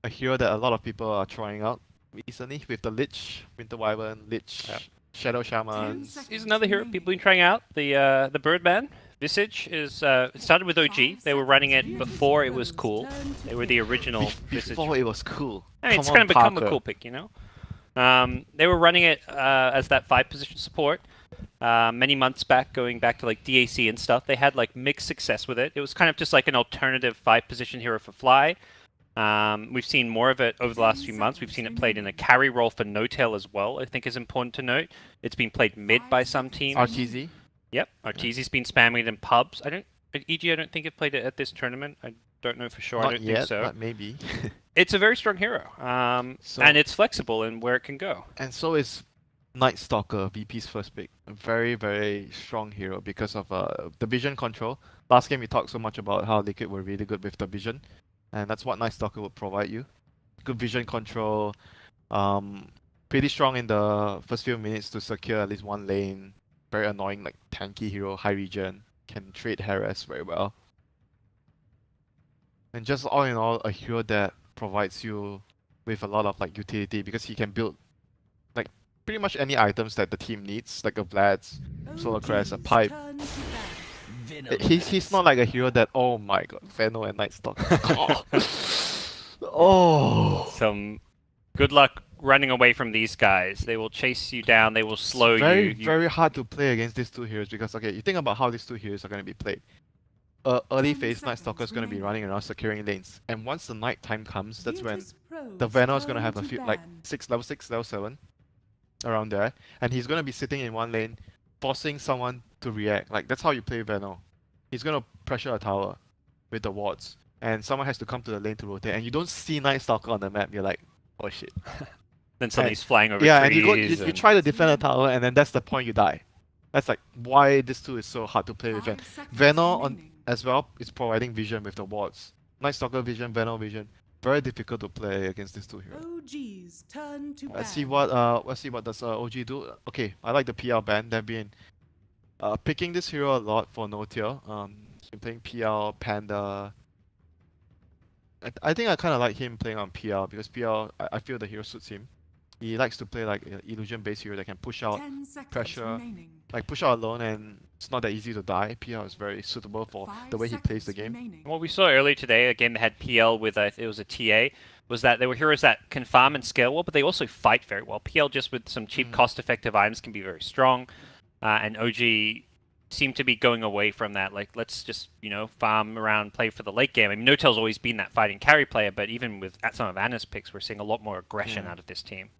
a hero that a lot of people are trying out recently with the Lich, Winter Wyvern, Lich, Yep. Shadow Shamans. He's another hero people been trying out. The Birdman. Visage is it started with OG. They were running it before it was cool. They were the original Visage. Before it was cool. I mean, Come it's on, kind of become a Parker. cool pick, you know. They were running it as that 5-position support many months back, going back to like DAC and stuff. They had like mixed success with it. It was kind of just like an alternative 5-position hero for Fly. We've seen more of it over the last few months. We've seen it played in a carry role for No-Tail as well, I think is important to note. It's been played mid by some teams. RTZ. Yep, Arteezy's been spamming it in pubs. EG, I don't think it played it at this tournament. I don't know for sure. Not I don't yet, think so. but maybe. It's a very strong hero, and it's flexible in where it can go. And so is Night Stalker, VP's first pick. A very, very strong hero because of the vision control. Last game we talked so much about how Liquid were really good with the vision, and that's what Night Stalker would provide you. Good vision control, pretty strong in the first few minutes to secure at least one lane. Very annoying, like tanky hero, high regen, can trade harass very well. And just all in all, a hero that provides you with a lot of like utility because he can build like pretty much any items that the team needs, like a Vlad's, Solar Crest, a pipe. He's not like a hero that, oh my god, Veno and Night Stalker. Oh. Some good luck running away from these guys. They will chase you down. They will slow you. Very hard to play against these two heroes because, okay, you think about how these two heroes are going to be played. Early phase, Night Stalker is going to be running around securing lanes, and once the night time comes, that's when the Veno is going to have a few, like level 6, level 7, around there, and he's going to be sitting in one lane, forcing someone to react. Like, that's how you play Veno. He's going to pressure a tower with the wards, and someone has to come to the lane to rotate, and you don't see Night Stalker on the map, you're like, oh shit. Then somebody's flying over yeah, trees. And you try to defend a tower, and then that's the point you die. That's like why this tool is so hard to play with. And Veno as well is providing vision with the wards. Night Stalker vision, Veno vision. Very difficult to play against these two heroes. OG's turn to Let's see what does OG do. Okay, I like the PL ban. They've been picking this hero a lot for No-Tail. Been playing PL, Panda. I think I kind of like him playing on PL because PL, I feel the hero suits him. He likes to play like an illusion-based hero that can push out pressure, like push out alone, and it's not that easy to die. PL is very suitable for the way he plays the game. What we saw earlier today, a game that had PL with it was a TA, was that there were heroes that can farm and scale well, but they also fight very well. PL just with some cheap, cost-effective items can be very strong, and OG seem to be going away from that. Like, let's just, farm around, play for the late game. I mean, No-Tail's always been that fighting carry player, but even with some of Anna's picks, we're seeing a lot more aggression out of this team.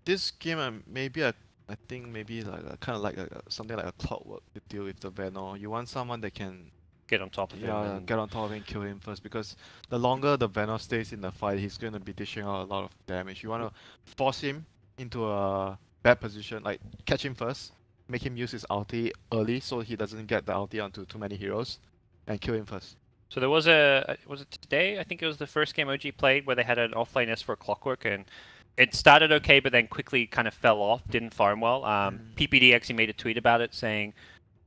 This game, I think maybe like kind of like something like a clockwork to deal with the Veno. You want someone that can get on top of him. Yeah, get on top of him and kill him first, because the longer the Veno stays in the fight, he's going to be dishing out a lot of damage. You want to force him into a bad position, like catch him first, make him use his ulti early so he doesn't get the ulti onto too many heroes, and kill him first. So there was was it today? I think it was the first game OG played where they had an offlane S for Clockwork, and it started okay, but then quickly kind of fell off, didn't farm well. PPD actually made a tweet about it saying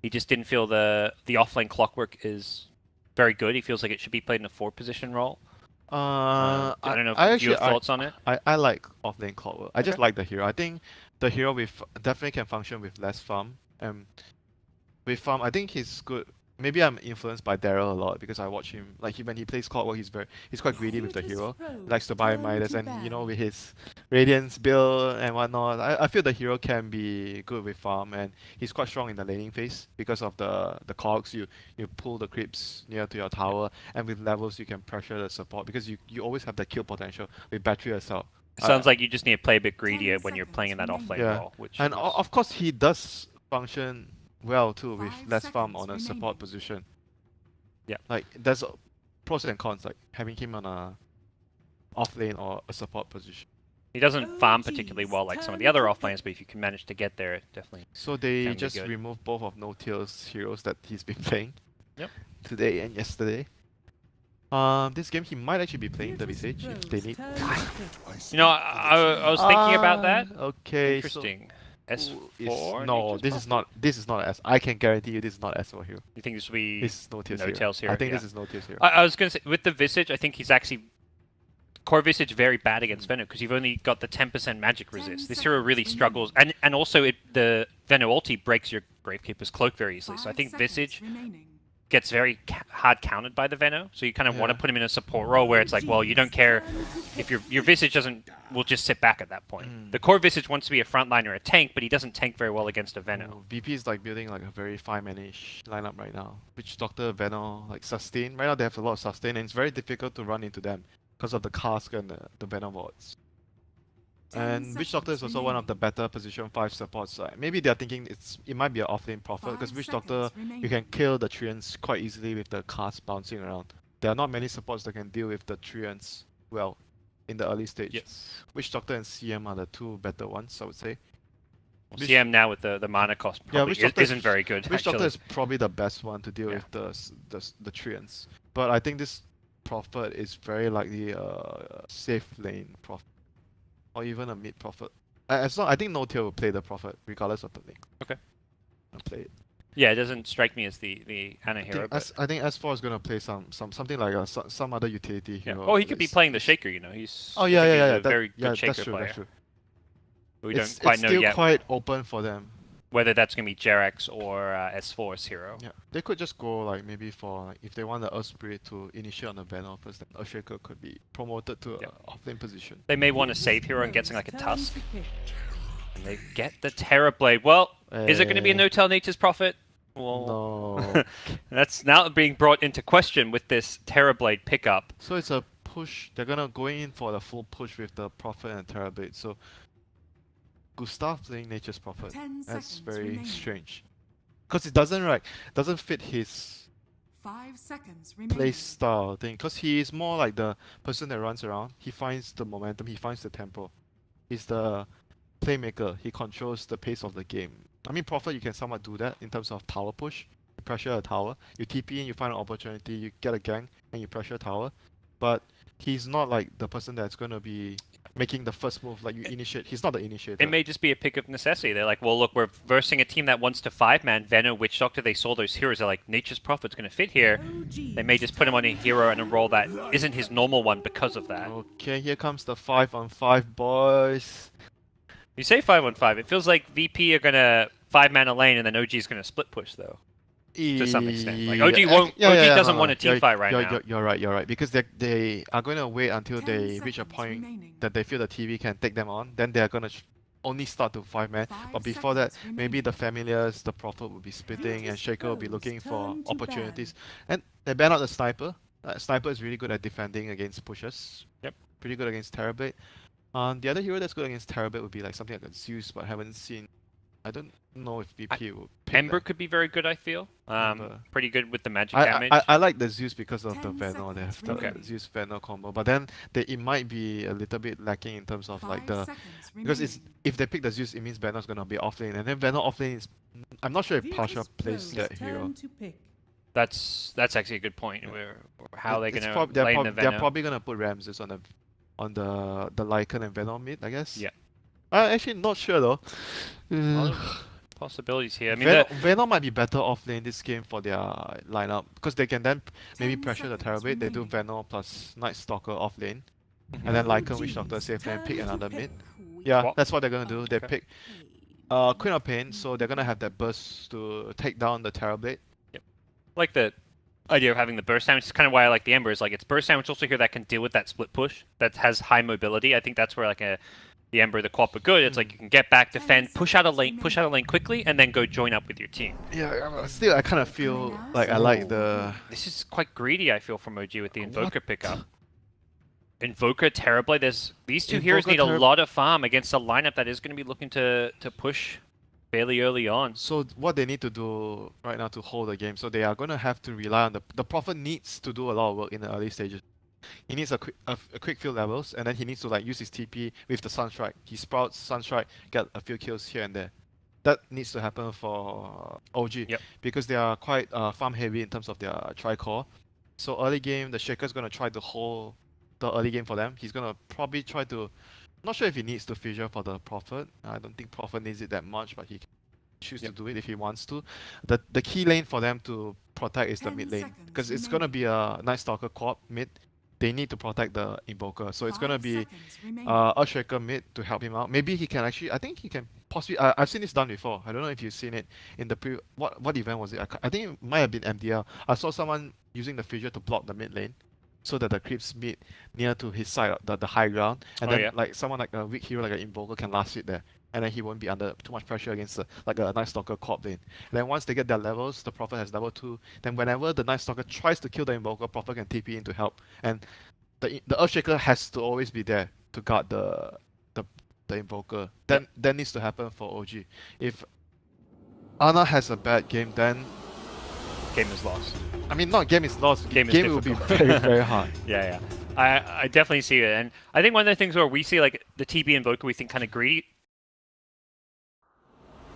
he just didn't feel the offlane Clockwork is very good. He feels like it should be played in a 4-position role. I don't know if you have thoughts on it. I like offlane Clockwork. I just like the hero. I think the hero definitely can function with less farm. With farm, I think he's good. Maybe I'm influenced by Daryl a lot because I watch him. Like when he plays Clockwork, he's quite greedy with the hero. He likes to buy Midas, and with his Radiance build and whatnot, I feel the hero can be good with farm, and he's quite strong in the laning phase because of the cogs. You pull the creeps near to your tower, and with levels you can pressure the support because you always have the kill potential with battery assault. It sounds like you just need to play a bit greedier when you're playing in that offlane role. And of course he does function well too with less farm on a support position. Yeah, like there's pros and cons, like having him on a off lane or a support position. He doesn't farm particularly well like some of the other offlanes, but if you can manage to get there, it definitely. So they just removed both of No-Tail's heroes that he's been playing today and yesterday. This game he might actually be playing the Visage if they need. I was thinking about that. Okay. Interesting. S4? No, this is not S. I can guarantee you this is not S4 hero. You think this will be No-Tail's hero? I think this is No-Tail's hero. I was going to say, with the Visage, I think he's actually Core Visage very bad against Venom because you've only got the 10% magic resist. This hero really struggles, and also the Venom ulti breaks your Gravekeeper's cloak very easily. So I think Visage gets very hard countered by the Veno, so you kind of want to put him in a support role where it's like, well, you don't care if your Visage will just sit back at that point. The core Visage wants to be a frontliner, a tank, but he doesn't tank very well against a Veno. VP is like building like a very 5-man-ish lineup right now. Witch Doctor, Veno, like sustain. Right now they have a lot of sustain, and it's very difficult to run into them because of the cask and the Venom wards. And Witch Doctor is also one of the better position 5 supports. Maybe they're thinking it might be an offlane prophet because Witch Doctor, you can kill the Treants quite easily with the cast bouncing around. There are not many supports that can deal with the Treants well in the early stage. Yes. Witch Doctor and CM are the two better ones, I would say. Well, CM now with the mana cost probably isn't very good. Witch Doctor is probably the best one to deal with the Treants. But I think this prophet is very likely a safe lane prophet. Or even a mid prophet. As long, I think No Tail will play the prophet regardless of the link. Okay. I'll play it. Yeah, it doesn't strike me as the Ana hero. I think S4 is gonna play something like some other utility hero. Oh, he could be playing the Shaker. You know, he's he's a very good Shaker that's true, player. That's true. We don't quite know still yet quite open for them. whether that's gonna be Jerax or S4's hero. Yeah, they could just go like maybe for like, if they want the Earth Spirit to initiate on the Venom first, then Earthshaker could be promoted to an offlane position. They may want to save hero and get something like a Tusk. And they get the Terrorblade. Well, is it going to be a No-Tail Nature's Prophet? Well, No. that's now being brought into question with this Terrorblade pickup. So it's a push. They're gonna go in for the full push with the Prophet and Terrorblade. So Gustav playing Nature's Prophet. That's very strange. Because it doesn't fit his 5 seconds play style thing. Because he is more like the person that runs around. He finds the momentum. He finds the tempo. He's the playmaker. He controls the pace of the game. I mean, Prophet, you can somewhat do that in terms of tower push. You pressure a tower. You TP in, you find an opportunity, you get a gang, and you pressure a tower. But he's not like the person that's going to be making the first move, like you initiate. He's not the initiator. It may just be a pick of necessity. They're like, well, look, we're versing a team that wants to 5-man. Venom, Witch Doctor, they saw those heroes. They're like, Nature's Prophet's going to fit here. They may just put him on a hero and a role that isn't his normal one because of that. Okay, here comes the 5-on-5, boys. You say 5-on-5. It feels like VP are going to 5-man a lane and then OG is going to split push, though. To some extent. Like, OG doesn't want a team fight right now. You're right. Because they are going to wait until they reach a point that they feel the TV can take them on. Then they are going to only start to 5-man. But before that, maybe the Familiars, the Prophet will be splitting, and Shaker will be looking for opportunities. And they ban out the Sniper. Sniper is really good at defending against pushes. Yep. Pretty good against Terrorblade. The other hero that's good against Terrorblade would be like something like a Zeus, but I haven't seen. I don't know if VP will pick Ember that. could be very good, I feel. Pretty good with the magic I, damage. I like the Zeus because of the 10 Venom. They have seconds the Okay. Zeus Venom combo, but then it might be a little bit lacking in terms of like the because it's if they pick the Zeus, it means Venom's gonna be offlane, and then Venom offlane is. I'm not sure if Pasha plays that hero. That's actually a good point. Where how are they It's going to they're, lane the they're Venom? probably gonna put Ramses on the Lycan and Venom mid, I guess. Yeah. Actually not sure though. Possibilities here. I mean, Venom might be better off lane this game for their lineup because they can then maybe pressure the Terrorblade. They do Venom plus Night Stalker off lane, and then Lycan Witch Doctor safe lane, pick another mid. Yeah, Swap. that's what they're gonna do. They Okay. pick Queen of Pain, so they're gonna have that burst to take down the Terrorblade. like the idea of having the burst damage. It's kind of why I like the Ember. Is like it's burst damage also here that can deal with that split push that has high mobility. I think that's where like the Ember, the Quap are good. It's like you can get back, defend, push out a lane quickly, and then go join up with your team. Yeah, still I kind of feel like I like the. This is quite greedy, I feel, from OG with the Invoker pickup. Invoker, Terrorblade, these two heroes need a lot of farm against a lineup that is going to be looking to push fairly early on. So what they need to do right now to hold the game, so they are going to have to rely on the Prophet needs to do a lot of work in the early stages. He needs a quick field levels, and then he needs to like use his TP with the Sunstrike. He sprouts Sunstrike, get a few kills here and there. That needs to happen for OG because they are quite farm heavy in terms of their tri-core. So early game, the Shaker's going to try to hold the early game for them. He's going to probably try to. Not sure if he needs to fissure for the Prophet. I don't think Prophet needs it that much, but he can choose to do it if he wants to. The key lane for them to protect is the mid lane because it's going to be a Night Stalker co-op mid. they need to protect the Invoker. So it's gonna 5 be seconds remaining. Earthshaker mid to help him out. Maybe he can actually. I think he can possibly. I've seen this done before. I don't know if you've seen it in the what event was it? I think it might have been MDL. I saw someone using the fissure to block the mid lane, so that the creeps meet near to his side, the high ground, and Oh, then yeah. like someone like a weak hero like an Invoker can last hit there, and then he won't be under too much pressure against like a Night Stalker corp lane. And then once they get their levels, the Prophet has level 2. Then whenever the Night Stalker tries to kill the Invoker, Prophet can TP in to help. And the Earthshaker has to always be there to guard the Invoker. Then that needs to happen for OG. If Ana has a bad game, then Game is lost. I mean not game is lost. Game is will be difficult. very very hard. Yeah. I definitely see it, and I think one of the things where we see like the TB Invoker, we think kind of greedy.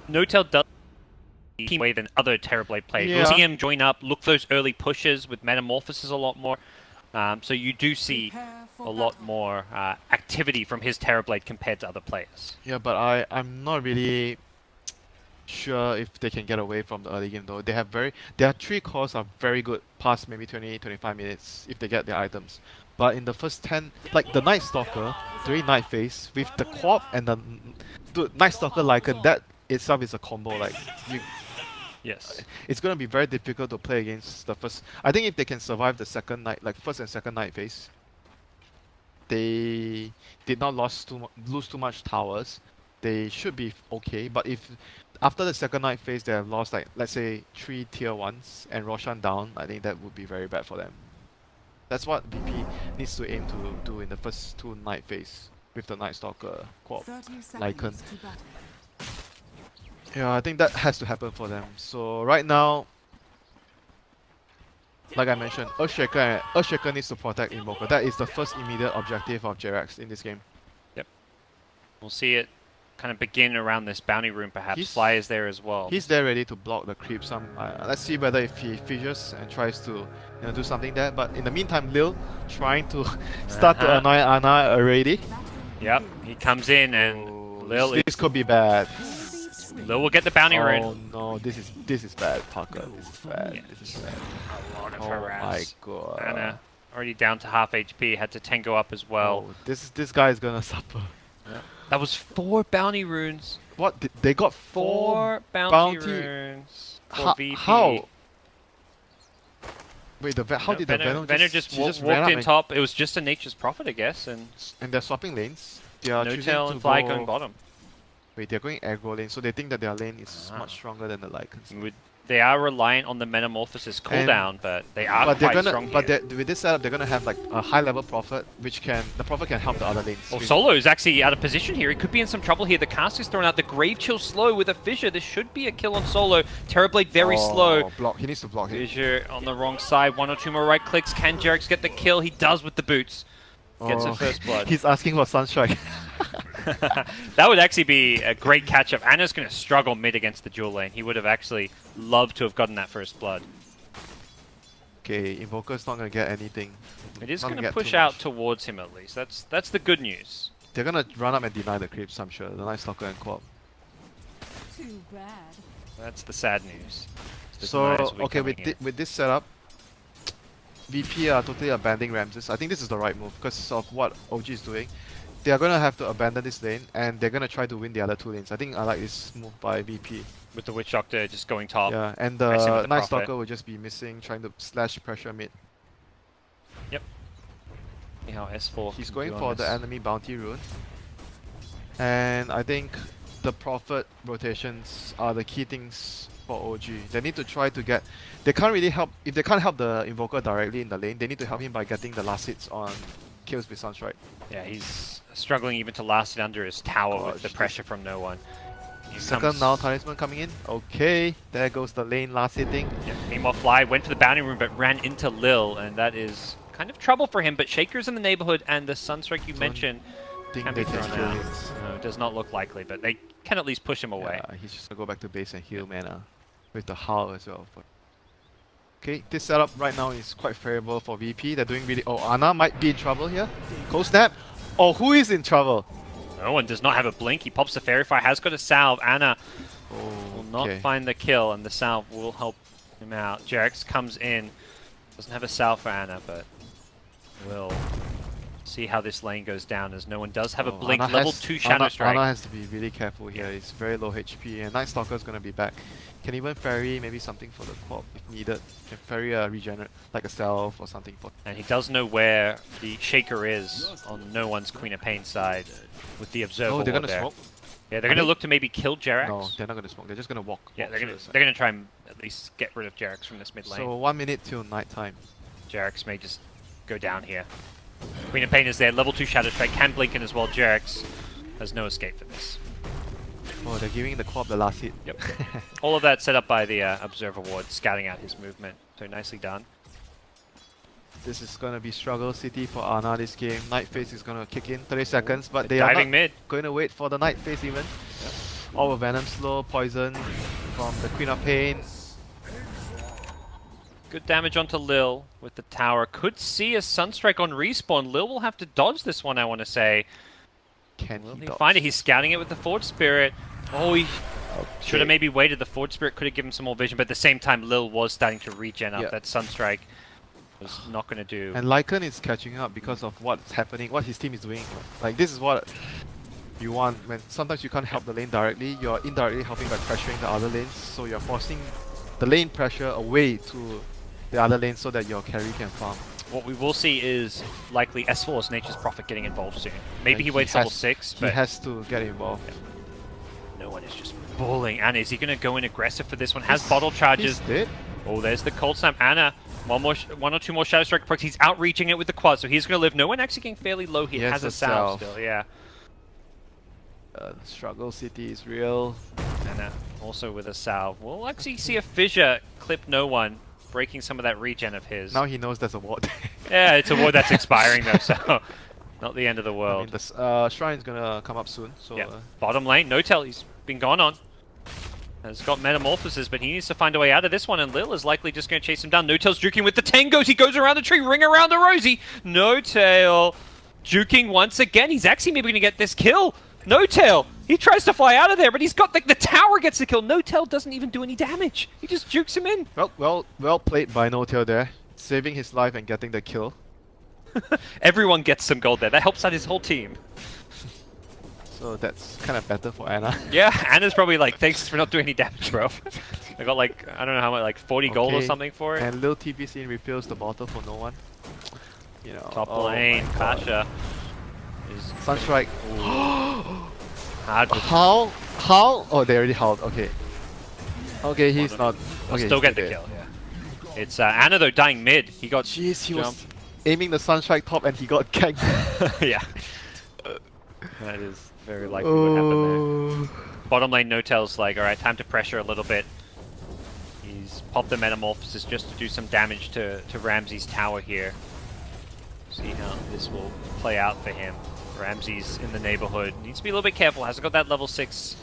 No-Tail does team way than other Terrorblade players. We'll Yeah. see him join up, look for those early pushes with Metamorphosis a lot more. So you do see Prepare a for lot battle. more activity from his Terrorblade compared to other players. Yeah, but I'm not really sure if they can get away from the early game though. Their 3 cores are very good past maybe 20-25 minutes if they get their items. But in the first 10, like the Night Stalker during night phase with the Corp and the Night Stalker Lycan, that itself is a combo. Like Yes. it's gonna be very difficult to play against the first. I think if they can survive the second night, like first and second night phase, they did not lose too much towers. They should be okay. But if after the second night phase they have lost like let's say 3 tier 1s and Roshan down, I think that would be very bad for them. That's what VP needs to aim to do in the first 2 night phase with the Night Stalker Corp. 30 Lycan. seconds to battle. Yeah, I think that has to happen for them. So right now, like I mentioned, Earthshaker needs to protect Invoker. That is the first immediate objective of JerAx in this game. We'll see it kind of begin around this bounty room perhaps. He's- Fly is there as well. He's there ready to block the creep. Let's see whether if he fissures and tries to do something there. But in the meantime, Lil trying to start to annoy Ana already. Yep, he comes in and Oh, Lil this could be bad. Lil will get the bounty Oh rune. no, this is bad, Parker. This is bad. Yeah. This is bad. A lot of Oh my harass. god. Ana already down to half HP, had to tango up as well. Oh, this guy is gonna suffer. That was 4 bounty runes. What? They got 4 bounty bounty- runes for How? VP. How? Wait, how No, did the Venom Venom just, just she just walked ran up in top. It was just a Nature's Prophet, I guess, and and they're swapping lanes? They are choosing No-Tail to and Fly go... going bottom. Wait, they're going aggro lane, so they think that their lane is Ah. much stronger than the Lycans. They are reliant on the Metamorphosis cooldown, but they are But they're quite gonna, strong but here. with this setup, they're gonna have like a high level Prophet, which the Prophet can help the other lanes. Well, with- Solo is actually out of position here. He could be in some trouble here. The cast is thrown out. The Grave Chill slow with a Fissure. This should be a kill on Solo. Terrorblade very slow. Block. He needs to block it. Fissure on the wrong side. 1 or 2 more right clicks. Can JerAx get the kill? He does with the boots. Gets a first blood. He's asking for Sunstrike. That would actually be a great catch-up. Anna's going to struggle mid against the dual lane. He would have actually loved to have gotten that first blood. Okay, Invoker's not gonna get anything. It is Not going gonna to get push too out much. towards him at least. That's the good news. They're gonna run up and deny the creeps, I'm sure. The Night Stalker and Co-op. Too bad. That's the sad news. The So deniers will be okay, coming in. with this setup, VP are totally abandoning Ramses. I think this is the right move because of what OG is doing. They are gonna have to abandon this lane and they're gonna try to win the other 2 lanes. I think I like this move by VP. With the Witch Doctor just going top. Yeah, and messing with the the Night Prophet. Stalker will just be missing, trying to slash pressure mid. See how S4 He's can going do on for the this. enemy bounty rune. And I think the Prophet rotations are the key things for OG. They need to try to get... They can't really help... If they can't help the Invoker directly in the lane, they need to help him by getting the last hits on kills with Sunstrike. Yeah, he's struggling even to last it under his tower with Gosh, the this- pressure from no one. He Second comes- now Talisman coming in. Okay, there goes the lane last hitting. Yeah, meanwhile, Fly went for the bounty room but ran into Lil, and that is kind of trouble for him. But Shaker's in the neighborhood, and the Sunstrike you Don't mentioned Think can they be can thrown kill out. him. No, does not look likely, but they can at least push him away. Yeah, he's just gonna go back to base and heal mana with the Howl as well. Okay, this setup right now is quite favorable for VP. They're doing really... Oh, Ana might be in trouble here. Cold Snap. Oh, who is in trouble? No one does not have a blink. He pops the Fairy Fire, has got a salve. Anna Oh, will not okay. find the kill, and the salve will help him out. JerAx comes in. Doesn't have a salve for Anna, but We'll see how this lane goes down, as no one does have a Oh, blink. Ana Level has- 2 Shadow Ana- Strike. Ana has to be really careful here. It's very low HP, and Night Stalker is gonna be back. Can even ferry maybe something for the quad if needed. Can ferry a regenerate like a self or something for. And he does know where the Shaker is on no one's Queen of Pain side with the Observer Oh, they're Ward gonna there. smoke. Yeah, they're Are going to they? look to maybe kill Jerax. No, they're not gonna smoke. They're just gonna walk. Yeah, walk they're through going the to side. they're gonna try and at least get rid of Jerax from this mid lane. So 1 minute till night time. Jerax may just go down here. Queen of Pain is there. Level 2 Shadow Strike can blink in as well. Jerax has no escape for this. Oh, they're giving the co-op the last hit. Yep. All of that set up by the Observer Ward, scouting out his movement. So nicely done. This is gonna be struggle city for Ana this game. Night Phase is gonna kick in 30 seconds, but They're they are diving not mid. going to wait for the Night Phase even. All with Venom Slow, Poison from the Queen of Pain. Good damage onto Lil with the tower. Could see a Sunstrike on respawn. Lil will have to dodge this one, I want to say. Can Will he he dodge? find it? He's scouting it with the Forge Spirit. Oh, he should have Okay. maybe waited. The Forge Spirit could have given some more vision, but at the same time, Lil was starting to regen up. Yeah. That Sunstrike was not going to do. And Lycan is catching up because of what's happening, what his team is doing. Like this is what you want when sometimes you can't help the lane directly, you're indirectly helping by pressuring the other lanes, so you're forcing the lane pressure away to the other lane so that your carry can farm. What we will see is likely S4's Nature's Prophet getting involved soon. Maybe And he waits level has- 6, He but has to get involved. no one is just bullying. Anna, is he going to go in aggressive for this one? Has bottle charges. He's dead. Oh, there's the Cold Snap. Anna, one or two more Shadow Strike procs. He's outreaching it with the quad, so he's going to live. No one actually getting fairly low here. He Has has a a salve salve. still, yeah. Struggle city is real. And also with a salve. We'll actually see a fissure clip no one, breaking some of that regen of his. Now he knows there's a ward. Yeah, it's a ward that's expiring though, so not the end of the I world. mean, the shrine's gonna come up soon, so Yeah. Bottom lane, no tell, he's been gone on. Has got Metamorphosis, but he needs to find a way out of this one, and Lil is likely just going to chase him down. No Tail's juking with the tangos. He goes around the tree, ring around the rosy. No Tail juking once again. He's actually maybe going to get this kill. No Tail. He tries to fly out of there, but he's got the tower gets the kill. No Tail doesn't even do any damage. He just jukes him in. well played by No Tail there, saving his life and getting the kill. Everyone gets some gold there. That helps out his whole team. So that's kind of better for Ana. Yeah, Anna's probably like, thanks for not doing any damage, bro. I got like, I don't know how much, like 40 gold or Okay, something for it. And Lil TBC refills the bottle for no one. You know. Top oh lane, my God. Pasha is Sunstrike. hard with How? Oh, they already howled. Okay. Okay, he's not. He'll Okay, still he's get the dead. kill, yeah. It's Anna though dying mid. He got Jeez, he was jumped. aiming the Sunstrike top and he got ganked. yeah. That is very likely what happened there. Bottom lane No Tail's like, alright, time to pressure a little bit. He's popped the Metamorphosis just to do some damage to Ramsey's tower here. See how this will play out for him. Ramsey's in the neighborhood. Needs to be a little bit careful. Hasn't got that level 6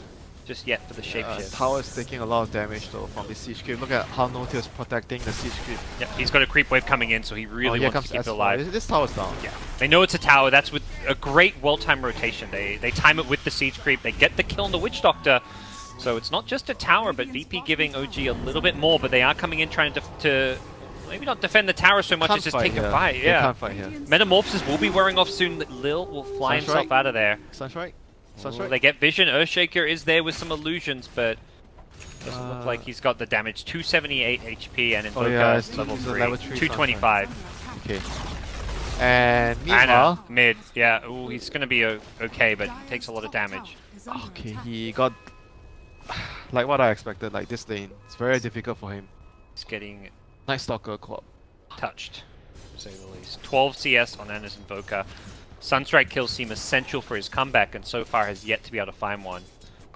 just yet for the shapeshift. Tower is taking a lot of damage though from the siege creep. Look at how No Tail is protecting the siege creep. Yep, he's got a creep wave coming in, so he really here wants comes to keep it S4. alive. This tower's down. Yeah, they know it's a tower. That's with a great well-timed rotation. They time it with the siege creep. They get the kill on the Witch Doctor. So it's not just a tower, but VP giving OG a little bit more. But they are coming in trying to maybe not defend the tower so much Can't as just fight take here. a fight. They Yeah. can't fight here. Metamorphosis will be wearing off soon. Lil will fly Sunstrike? himself out of there. Sunstrike? Ooh, Sunstrike? they get vision. Earthshaker is there with some illusions, but doesn't look like he's got the damage. 278 HP and Invoker yeah, it's level it's a 3. level 3 225. Okay. And Anna, meanwhile, mid. Yeah, ooh, he's going to be okay, but takes a lot of damage. okay, he got like what I expected. Like this lane, it's very difficult for him. He's getting Night Stalker club. touched, to say the least. 12 CS on Anna's Invoker. Sunstrike kills seem essential for his comeback, and so far has yet to be able to find one.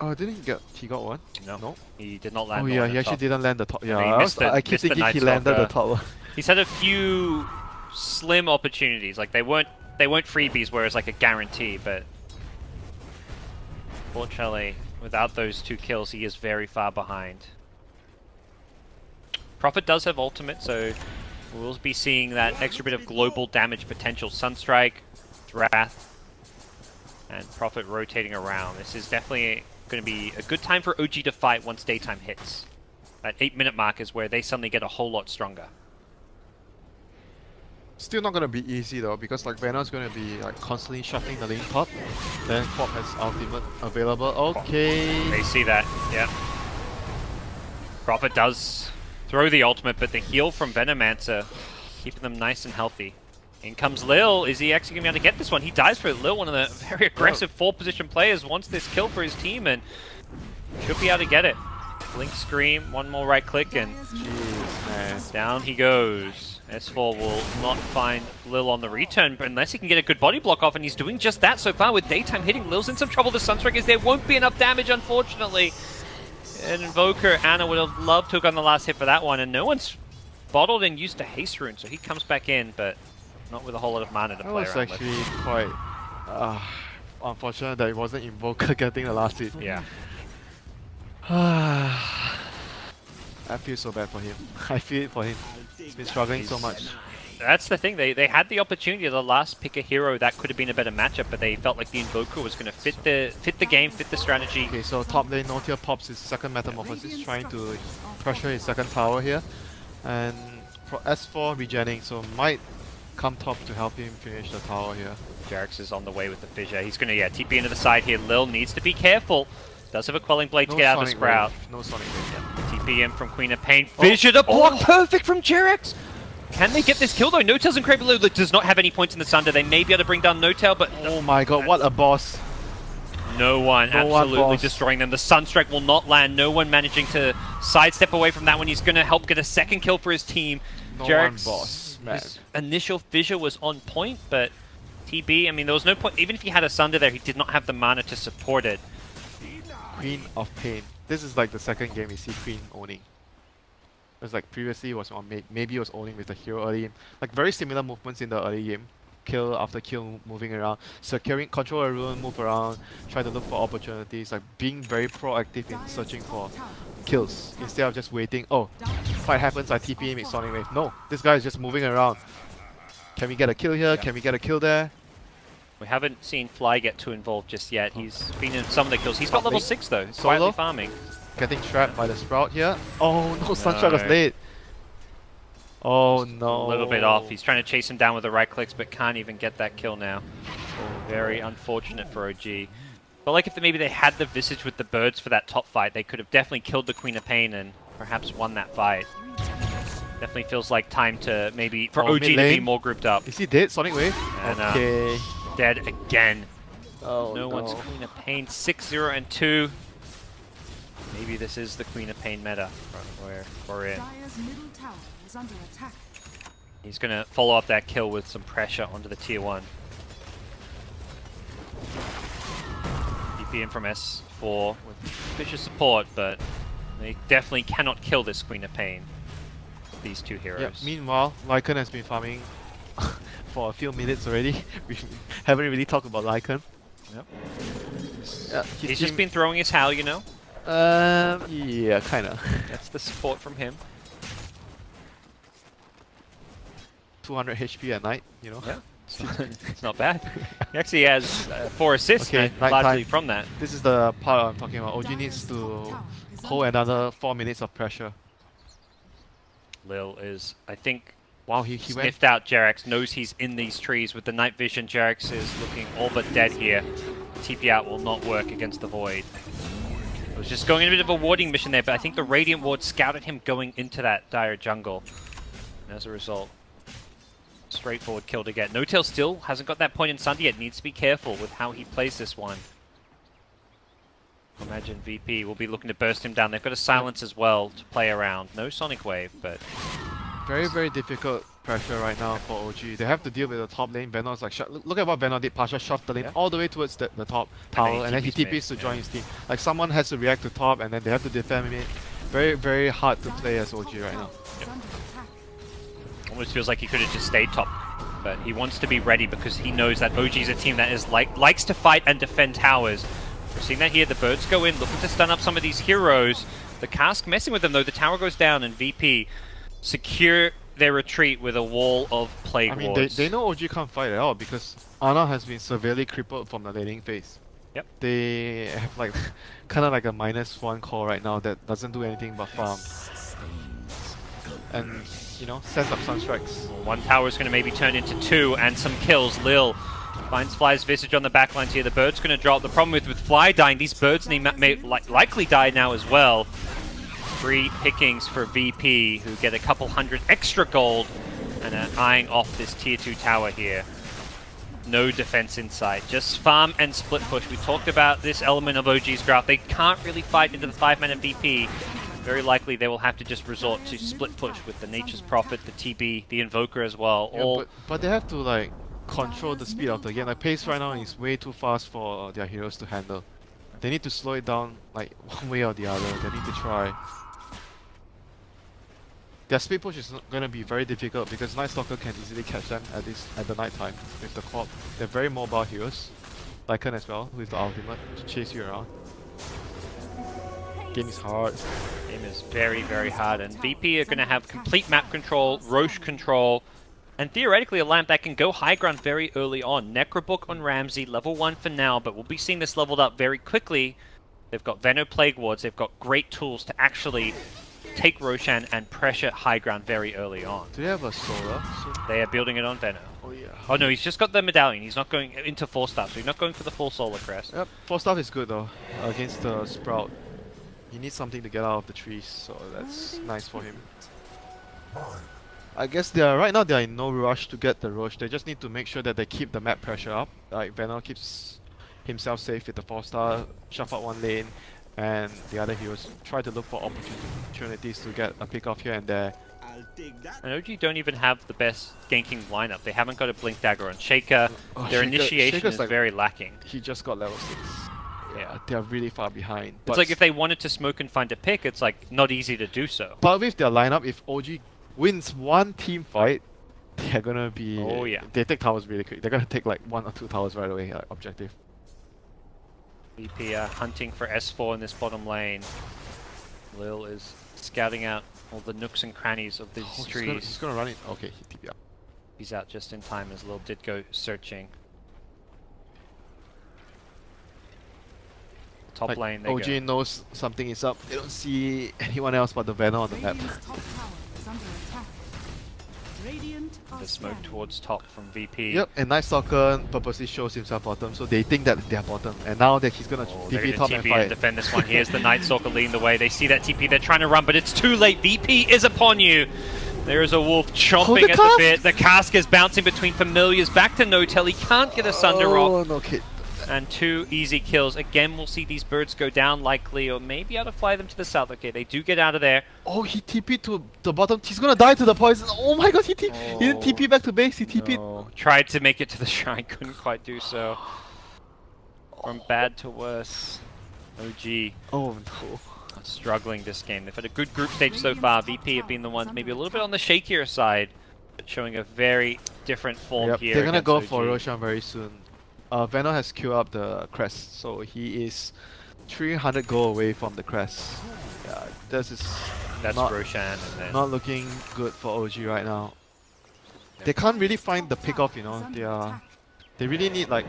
Oh, didn't he get? He got one. No, No? he did not land. Oh the yeah, one he at actually top. didn't land the top. Yeah, he I, missed the- I keep missed the thinking Night he landed the Stalker. top one. He's had a few slim opportunities. Like they weren't freebies, whereas like a guarantee. But fortunately, without those 2 kills, he is very far behind. Prophet does have ultimate, so we'll be seeing that extra bit of global damage potential. Sunstrike, Wrath, and Prophet rotating around. This is definitely going to be a good time for OG to fight once daytime hits. That 8-minute mark is where they suddenly get a whole lot stronger. Still not gonna be easy though, because like Venom's gonna be like constantly shuffling the lane top. Then Quap has ultimate available. Okay. They see that, yeah. Prophet does throw the ultimate, but the heal from Venomancer keeping them nice and healthy. In comes Lil. Is he actually going to be able to get this one? He dies for it. Lil, one of the very aggressive 4-position players, wants this kill for his team and should be able to get it. Blink Scream, one more right click, and Jeez, man. down he goes. S4 will not find Lil on the return, but unless he can get a good body block off, and he's doing just that so far with Daytime hitting. Lil's in some trouble. The Sunstrike is there. Won't be enough damage, unfortunately. And Invoker, Ana would have loved to have gotten the last hit for that one, and no one's bottled and used a haste rune, so he comes back in, but not with a whole lot of mana to That play was around actually quite unfortunate that it wasn't Invoker getting the last hit. with. Yeah. I feel so bad for him. I feel it for him. He's been struggling so much. That's the thing, they had the opportunity to last pick a hero that could have been a better matchup, but they felt like the Invoker was going to fit the game, fit the strategy. Okay, so top lane, Notia pops his second Metamorphosis, trying to pressure his second tower here. And for S4 regenning, so might come top to help him finish the tower here. Jarex is on the way with the fissure. He's going to TP into the side here. Lil needs to be careful. Does have a Quelling Blade to get out of the Sonic Sprout. Wave. No Sonic Wave. TP in from Queen of Pain. Fissure to block, perfect from Jarex. Can they get this kill though? No-Tail's incredible. Does not have any points in the Sunder. They may be able to bring down No-Tail, but Oh my god, what a boss. no one No one, absolutely boss. destroying them. The Sunstrike will not land. No one managing to sidestep away from that one. He's going to help get a second kill for his team. No Jarex, one, boss, man. his initial fissure was on point, but TB, I mean, there was no point. Even if he had a Sunder there, he did not have the mana to support it. Queen of Pain. This is like the second game we see Queen owning. It's like previously it was on maybe it was owning with the hero early game. Like very similar movements in the early game. Kill after kill, moving around, securing, control a rune, move around, try to look for opportunities, like being very proactive in searching for kills instead of just waiting. Oh, fight happens, I TP him, it's Sonic Wave. No, this guy is just moving around. Can we get a kill here? Can we get a kill there? We haven't seen Fly get too involved just yet. He's been in some of the kills. He's got Top level lane. 6 though, Solo? quietly farming. Getting trapped by the Sprout here. Oh no, Sunstrike was No. late. Oh no. A little bit off. He's trying to chase him down with the right clicks, but can't even get that kill now. Very unfortunate for OG. But like if maybe they had the Visage with the birds for that top fight, they could have definitely killed the Queen of Pain and perhaps won that fight. Definitely feels like time to maybe for Oh, OG mid to be lane. more grouped up. Is he dead, Sonic Wave? And, Okay. Dead again. Oh No one's Queen of Pain. 6-0 and 2. Maybe this is the Queen of Pain meta where we're in. Dire's middle tower is under attack. He's going to follow up that kill with some pressure onto the tier 1. DP in from S4 with vicious support, but they definitely cannot kill this Queen of Pain. These two heroes. Yeah. Meanwhile, Lycan has been farming for a few minutes already. We haven't really talked about Lycan. Yep. Yeah, He's just been throwing his howl, you know? Yeah, kinda. That's the support from him. 200 HP at night, you know. Yeah. It's not bad. He actually has 4 assists, Okay, and night largely time. from that. This is the part I'm talking about. OG needs to hold another 4 minutes of pressure. Lil is, I think, Wow, he went. sniffed out Jarex, knows he's in these trees with the night vision. Jarex is looking all but dead here. TP out will not work against the Void. It was just going in a bit of a warding mission there, but I think the Radiant Ward scouted him going into that dire jungle. And as a result, straightforward kill to get. No-Tail still hasn't got that point in Sunday yet. Needs to be careful with how he plays this one. Imagine VP will be looking to burst him down. They've got a silence as well to play around. No Sonic Wave, but Very, very difficult pressure right now for OG. They have to deal with the top lane. Venom's like, look at what Venom did. Pasha shoved the lane Yeah. all the way towards the top tower, and then he TPs to join his team. Like someone has to react to top, and then they have to defend it. Very, very hard to play as OG right now. Is under attack. almost feels like he could have just stayed top. But he wants to be ready because he knows that OG is a team that is likes to fight and defend towers. We're seeing that here. The birds go in, looking to stun up some of these heroes. The cask messing with them though. The tower goes down, and VP secure their retreat with a wall of plague I mean, wards. they know OG can't fight at all because Ana has been severely crippled from the laning phase. Yep. They have like kind of like a -1 core right now that doesn't do anything but farm. And you know, sends up Sunstrikes. One tower is going to maybe turn into two, and some kills. Lil finds Fly's Visage on the backlines here. The bird's going to drop. The problem with Fly dying, these birds may likely die now as well. 3 pickings for VP, who get a couple hundred extra gold and are eyeing off this tier 2 tower here. No defense in sight, just farm and split push. We talked about this element of OG's graph. They can't really fight into the 5-mana VP. Very likely they will have to just resort to split push with the Nature's Prophet, the TB, the Invoker as well. Yeah, but they have to like control the speed of the game. Like pace right now is way too fast for their heroes to handle. They need to slow it down like one way or the other. They need to try. Their speed push is going to be very difficult because Night Stalker can easily catch them at the night time with the Corp. They're very mobile heroes. Lycan as well with the ultimate to chase you around. Game is hard. Game is very, very hard, and VP are going to have complete map control, Roche control, and theoretically a lamp that can go high ground very early on. Necrobook on Ramsey, level 1 for now, but we'll be seeing this leveled up very quickly. They've got Veno Plague Wards, they've got great tools to actually take Roshan and pressure high ground very early on. Do they have a solar? They are building it on Veno. Oh yeah. Oh no, he's just got the medallion. He's not going into 4-star, so he's not going for the full solar crest. Yep, 4-star is good though against the Sprout. He needs something to get out of the trees, so that's nice for him. I guess right now they are in no rush to get the Roche. They just need to make sure that they keep the map pressure up. Like Veno keeps himself safe with the 4-star, shove out one lane, and the other heroes try to look for opportunities to get a pick off here and there. And OG don't even have the best ganking lineup. They haven't got a Blink Dagger on Shaker. Their initiation Shaker's is like, very lacking. He just got level 6. Yeah. They are really far behind. It's like if they wanted to smoke and find a pick, it's like not easy to do so. But with their lineup, if OG wins one team fight, they're gonna be... Oh yeah. They take towers really quick. They're gonna take like 1 or 2 towers right away, like objective. VP hunting for S4 in this bottom lane. Lil is scouting out all the nooks and crannies of these trees. He's gonna run it. Okay, he TP up. He's out just in time as Lil did go searching. Top Like, lane, they OG go. knows something is up. They don't see anyone else but the Veno on the map. Radiant's top tower is under attack. Radiant are The smoke scanning. towards top from VP. Yep, and Night Stalker purposely shows himself bottom, so they think that they're bottom. And now that he's gonna Oh, they're TP gonna top and TP fight. and defend this one. Here's the Night Stalker leading the way. They see that TP, they're trying to run, but it's too late. VP is upon you. There is a wolf chomping the at cask! the bit. The cask is bouncing between familiars. Back to Notel. He can't get a Sunder Rock. Oh, no kid. And 2 easy kills. Again, we'll see these birds go down likely, or maybe able to fly them to the south. Okay, they do get out of there. Oh, he TP'd to the bottom. He's gonna die to the poison. Oh my god, he didn't TP back to base. He TP'd. No. Tried to make it to the shrine, couldn't quite do so. From bad to worse. OG Oh no. struggling this game. They've had a good group stage so far. VP have been the ones maybe a little bit on the shakier side, but showing a very different form Yep, here. they're gonna against go OG. for Roshan very soon. Veno has queued up the crest, so he is 300 gold away from the crest. Yeah, this is That's not, Roshan. And then not looking good for OG right now. They can't really find the pick off, you know. They really need like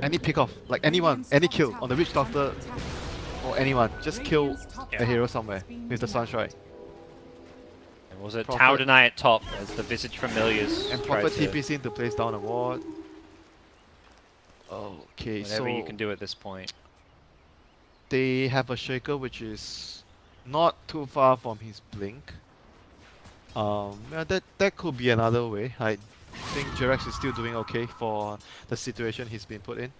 any pick off, like anyone, any kill on the Witch Doctor or anyone. Just kill Yeah. a hero somewhere with the Sunstrike. and was it Prophet. Taudanai at top as the Visage Familiars And tried Prophet to- TP's in to place down a ward. Okay, whatever so you can do at this point. they have a Shaker which is not too far from his Blink. Yeah, that could be another way. I think Jerax is still doing okay for the situation he's been put in.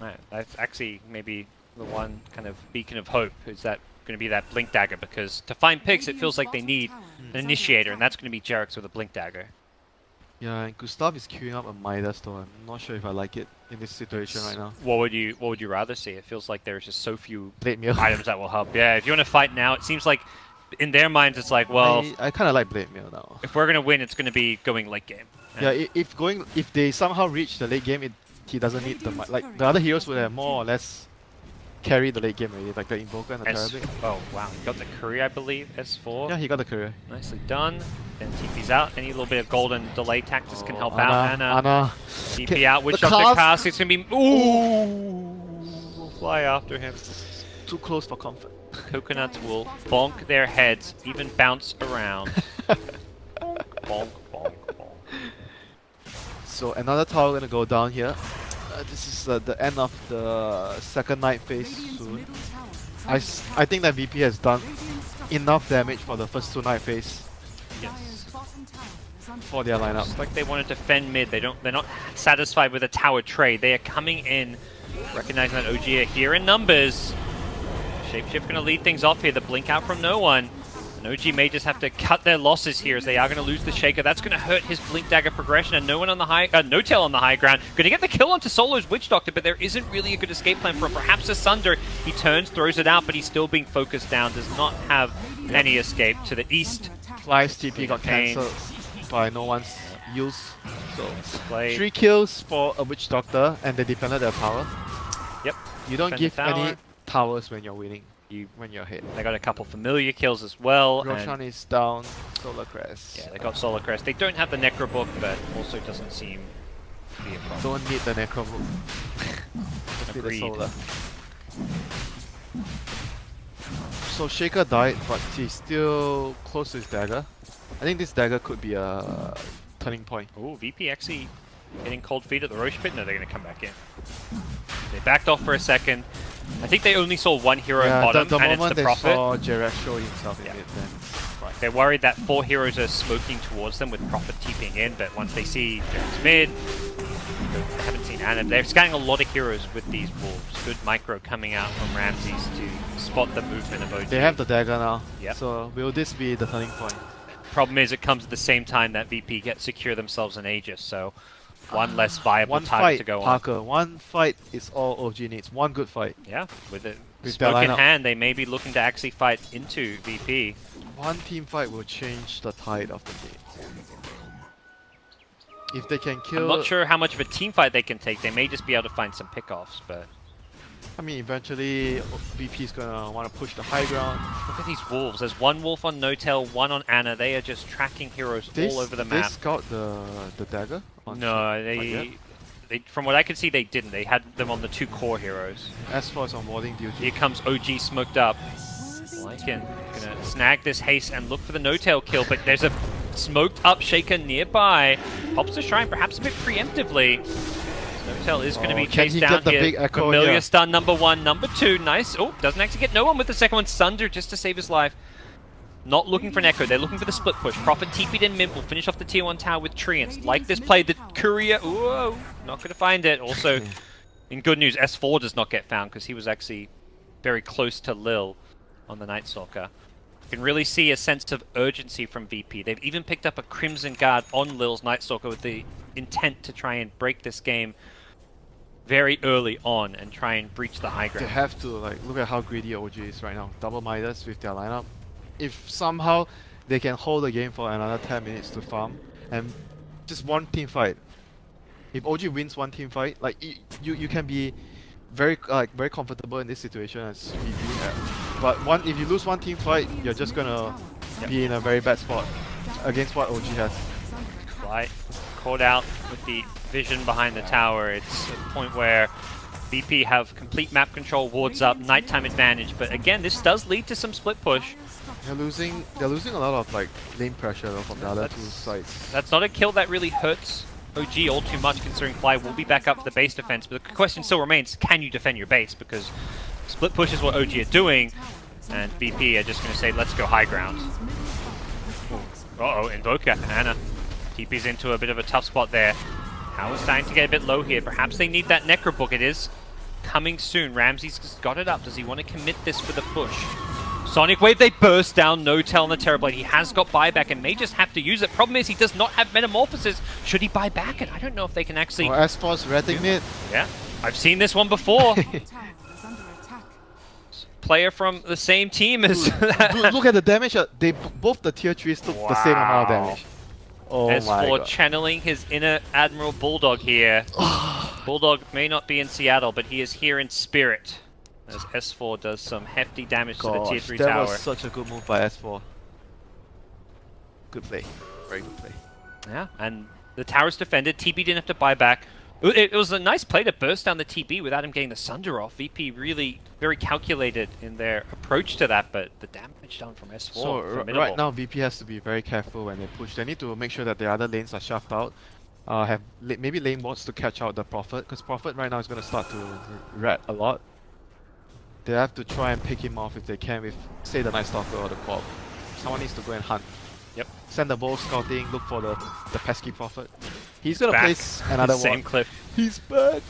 Right, that's actually maybe the one kind of beacon of hope. Is that going to be that Blink Dagger? Because to find picks, it feels like they need an initiator, and that's going to be Jerax with a Blink Dagger. Yeah, and Gustav is queuing up a Midas though. I'm not sure if I like it in this situation right now. What would you rather see? It feels like there's just so few Blade Mail. items that will help. Yeah, if you want to fight now, it seems like in their minds it's like, well, I kind of like Blade Mail now. if we're going to win, it's going to be going late game. Yeah, if they somehow reach the late game, he doesn't need the like the other heroes would have more or less carry the late game already, like the Invoker and the Terrorblade. Oh wow, he got the Courier, I believe. S4. Yeah, he got the career. Nicely done. Then TP's out. Any little bit of golden delay tactics can help out. Ana, Ana TP out. Witch the Doctor cast- cast. It's gonna be. Ooh! We'll fly after him. Too close for comfort. Coconuts will bonk their heads, even bounce around. Bonk, bonk, bonk. So another tower gonna go down here. This is the end of the second night phase Radiant's soon. middle tower is I, under s- attack. I think that VP has done Radiant structures enough damage for the first two night phase Dire's bottom tower is under for their lineup. It's like they want to defend mid. They're not satisfied with a tower trade. They are coming in, recognizing that OG are here in numbers. Shapeshift going to lead things off here. The blink out from no one. And OG may just have to cut their losses here as they are going to lose the Shaker. That's going to hurt his blink dagger progression. And no one on the high, N0tail on the high ground. Going to get the kill onto Solo's Witch Doctor, but there isn't really a good escape plan for him. Perhaps a Sunder. He turns, throws it out, but he's still being focused down. Does not have any escape to the east. under attack. Fly's TP got Pain. cancelled by no one's use. So Play. 3 kills for a Witch Doctor and they defended their tower. Yep. You don't Defend the give any tower. towers when you're winning. When you're hit. They got a couple familiar kills as well. and- Roshan is down. Solar Crest. Yeah, they got Solar Crest. They don't have the Necro Book, but also doesn't seem to be a problem. Don't need the Necro Book. Just need the Agreed. Solar. So Shaker died, but he's still close to his dagger. I think this dagger could be a turning point. Ooh, VP actually getting cold feet at the Roche Pit. No, they're going to come back in. They backed off for a second. I think they only saw one hero in Yeah, bottom, the and moment it's the they Prophet. saw Jared show himself in Yeah. it, then Right. They're worried that 4 heroes are smoking towards them with Prophet TPing in, but once they see Jared's mid, they haven't seen Anna. They're scanning a lot of heroes with these wolves. Good micro coming out from Ramses to spot the movement of OG. they have the dagger now. Yep. So will this be the turning point? Problem is, it comes at the same time that VP get secure themselves an Aegis, so one less viable One target fight, to go on. Parker. One fight is all OG needs. One good fight. Yeah, with the With their smoke in lineup. hand, they may be looking to actually fight into VP. One team fight will change the tide of the game. If they can kill... I'm not sure how much of a team fight they can take. They may just be able to find some pickoffs, but I mean, eventually VP is gonna want to push the high ground. look at these wolves. There's one wolf on No-Tail, one on Anna. They are just tracking heroes all over the They map. scout the dagger? On No, Not yet? they, from what I could see, they didn't. They had them on the 2 core heroes. S4 is on warding Here duty. comes OG smoked up. Lycan gonna snag this haste and look for the no-tail kill, but there's a smoked up Shaker nearby. Pops the shrine, perhaps a bit preemptively. No-tail is going to Oh, be can chased he down get the here. big echo Familiar here? stun number 1, number 2, nice. Oh, doesn't actually get no one with the second one. Sunder just to save his life. Not looking for an echo, they're looking for the split push. Prophet TP'd in mid will finish off the tier 1 tower with Treants. Like this play, the courier, whoa, not going to find it. Also, in good news, S4 does not get found because he was actually very close to Lil on the Night Stalker. You can really see a sense of urgency from VP. They've even picked up a Crimson Guard on Lil's Night Stalker with the intent to try and break this game very early on and try and breach the high They ground. have to, like, look at how greedy OG is right now. Double Midas with their lineup. If somehow they can hold the game for another 10 minutes to farm and just one team fight. If OG wins one team fight, like you can be very comfortable in this situation as we do have. But if you lose one team fight, you're just gonna be in a very bad spot against what OG has. Light caught out with the vision behind the tower. It's a point where VP have complete map control, wards up, nighttime advantage. But again, this does lead to some split push. They're losing a lot of like lane pressure though from the other two That's- sides. That's not a kill that really hurts OG all too much, considering Fly will be back up for the base defense. But the question still remains, can you defend your base? Because split push is what OG are doing, and VP are just going to say, let's go high ground. Uh-oh, Invoker, Anna. TP's into a bit of a tough spot there. Power's starting to get a bit low here. Perhaps they need that Necro Book. It is coming soon. Ramsey's just got it up. Does he want to commit this for the push? Sonic Wave, they burst down. No-Tail on the Terrorblade. He has got buyback and may just have to use it. Problem is, he does not have Metamorphosis. Should he buy back? And I don't know if they can actually... Oh, S4's retting mid. Yeah, I've seen this one before. Tower is under attack. Player from the same team as... Look at the damage. Both the tier 3s took the same amount of Wow. damage. Oh my S4 god. channeling his inner Admiral Bulldog here. Bulldog may not be in Seattle, but he is here in spirit. As S4 does some hefty damage to the tier 3 that tower. was such a good move by S4. Good play. Very good play. Yeah, and the tower's defended. TP didn't have to buy back. It was a nice play to burst down the TB without him getting the Sunder off. VP really very calculated in their approach to that, but the damage done from S4 So formidable. right now VP has to be very careful when they push. They need to make sure that the other lanes are shoved out. Have maybe lane bots to catch out the Prophet, because Prophet right now is going to start to rat a lot. They have to try and pick him off if they can with, say, the Night Stalker or the Quab. Someone needs to go and hunt. Yep. Send the bow scouting, look for the pesky Prophet. He's going to Back. place another one. Same cliff. He's back!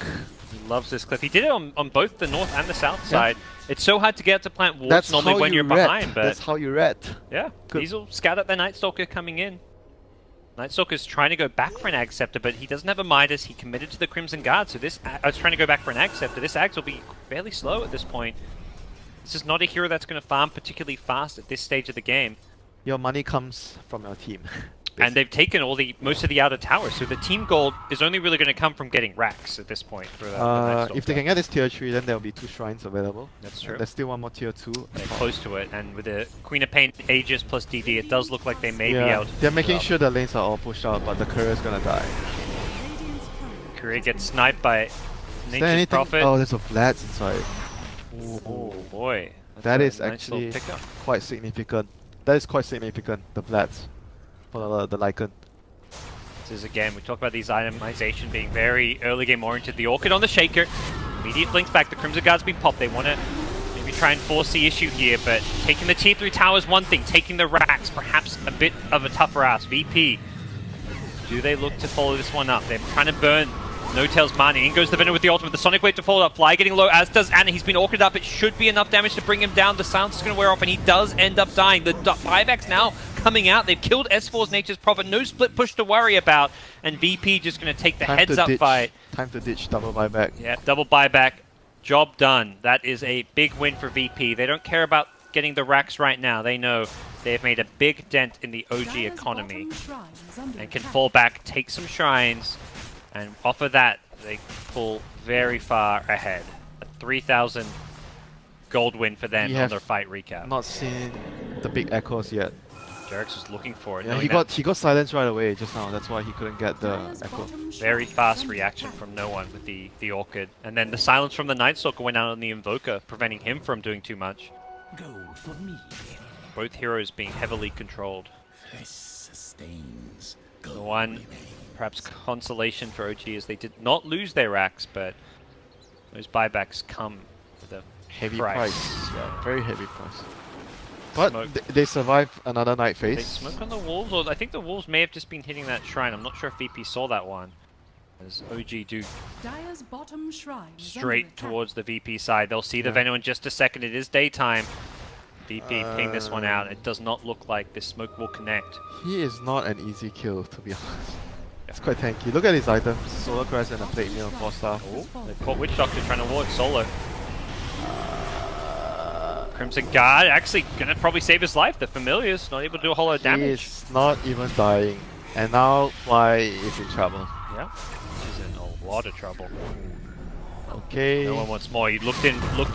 He loves this cliff. He did it on both the north and the south side. It's so hard to get to plant wards That's normally how when you you're rat. behind, but That's how you rat. yeah, Good. these will scout out the Night Stalker coming in. Night Stalker's trying to go back for an Ag Scepter, but he doesn't have a Midas. He committed to the Crimson Guard, so this I was trying to go back for an Ag Scepter. This Ags will be fairly slow at this point. This is not a hero that's going to farm particularly fast at this stage of the game. Your money comes from your team. And they've taken most of the outer towers, so the team gold is only really going to come from getting racks at this point. For the Night If they Stalker. can get this tier 3, then there'll be 2 shrines available. That's And true. there's still one more tier 2. They're close to it, and with the Queen of Pain, Aegis plus DD, it does look like they may be Yeah, out. they're making sure the lanes are all pushed out, but the courier's gonna die. Radiant's courier Courier gets sniped by Is there Nature's anything? Prophet. Oh, there's a Vlads inside. Oh boy. That's That a is nice little actually pickup. quite significant. That is quite significant, the Vlads. For the Lycan. This is again, we talk about these itemization being very early game oriented. The Orchid on the Shaker. Immediate blinks back. The Crimson Guard's been popped. They want to maybe try and force the issue here, but taking the tier 3 tower is one thing. Taking the racks, perhaps a bit of a tougher ask. VP. Do they look to follow this one up? They're trying to burn No Tails Marnie. In goes the Venom with the ultimate. The Sonic Wave to follow up. Fly getting low, as does Anna. He's been orchid up. It should be enough damage to bring him down. The silence is going to wear off, and he does end up dying. The buybacks now coming out. They've killed S4's Nature's Prophet. No split push to worry about. And VP just going to take the heads-up fight. Time to ditch double buyback. Yeah, double buyback. Job done. That is a big win for VP. They don't care about getting the racks right now. They know they've made a big dent in the OG Dire's economy bottom shrine is under and can attack. fall back, take some shrines, and off of that, they pull very far ahead. A 3,000 gold win for them We on have their fight recap. Not seen the big echoes yet. Jarex was looking for it. Yeah, knowing he that got silenced right away just now. That's why he couldn't get the Dire's echo. bottom very shrine is fast under reaction attack. from no one with the Orchid. And then the silence from the Night Stalker went out on the Invoker, preventing him from doing too much. Gold for me. Both heroes being heavily controlled. This sustains. The Gold one remains. perhaps consolation for OG is they did not lose their racks, but those buybacks come with a Heavy price. price. Yeah, very heavy price. But Smoke. they survived another night They phase. smoke on the wolves, or I think the wolves may have just been hitting that shrine. I'm not sure if VP saw that one. As OG do Dire's bottom shrine is under straight attack. towards the VP side. They'll see the Yeah. Venom in just a second. It is daytime. VP ping this one out. It does not look like this smoke will connect. He is not an easy kill, to be honest. It's quite tanky. Look at his items. Solar Crest and a Plate Mail 4-star. They caught Witch Doctor trying to walk solo. Crimson Guard actually gonna probably save his life. The Familiar's not able to do a whole lot of He damage. is not even dying. And now Fly is in trouble. Yeah, he's in a lot of trouble. Okay. No one wants more. He looked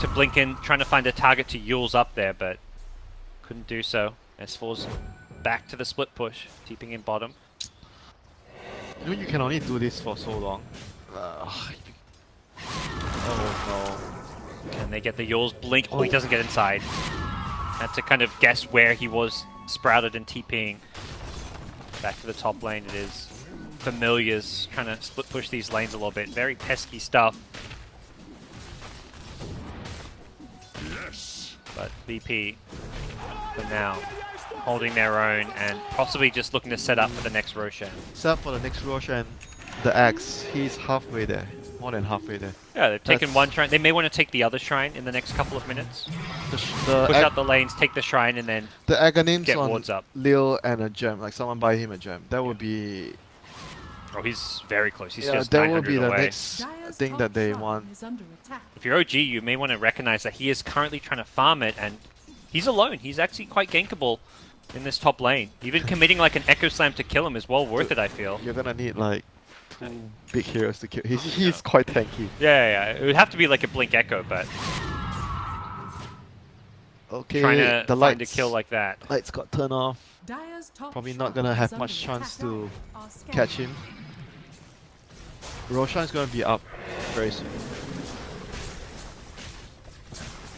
to blink in, trying to find a target to Yule's up there, but couldn't do so. S4's back to the split push, keeping in bottom. You know you can only do this for so long. Oh Can they get the Yule's blink? Oh, he doesn't get inside. Had to kind of guess where he was sprouted and TPing. Back to the top lane it is. Familiars trying to split push these lanes a little bit. Very pesky stuff. But VP, for now, holding their own and possibly just looking to set up for the next Roshan. no. Except for the next Roshan, the Axe, he's halfway there. More than halfway there. Yeah, they've taken That's- one shrine. They may want to take the other shrine in the next couple of minutes. The Push out the lanes, take the shrine, and then the Aghanims get on wards up. Lil and a gem, like someone buy him a gem. That would be oh, he's very close. He's yeah, just that 900 would be the away. next Dire's thing top that they shrine want. is under attack. If you're OG, you may want to recognize that he is currently trying to farm it, and he's alone. He's actually quite gankable in this top lane. Even committing like an Echo Slam to kill him is well worth it, I feel. You're gonna need like 2 big heroes to kill. He's quite tanky. Yeah, it would have to be like a Blink Echo, but Okay, trying to the find a lights kill like that. lights got turned off. Dire's top Probably shrine not gonna is have under much chance attack. to Are scattered. catch him. Roshan is gonna be up very soon.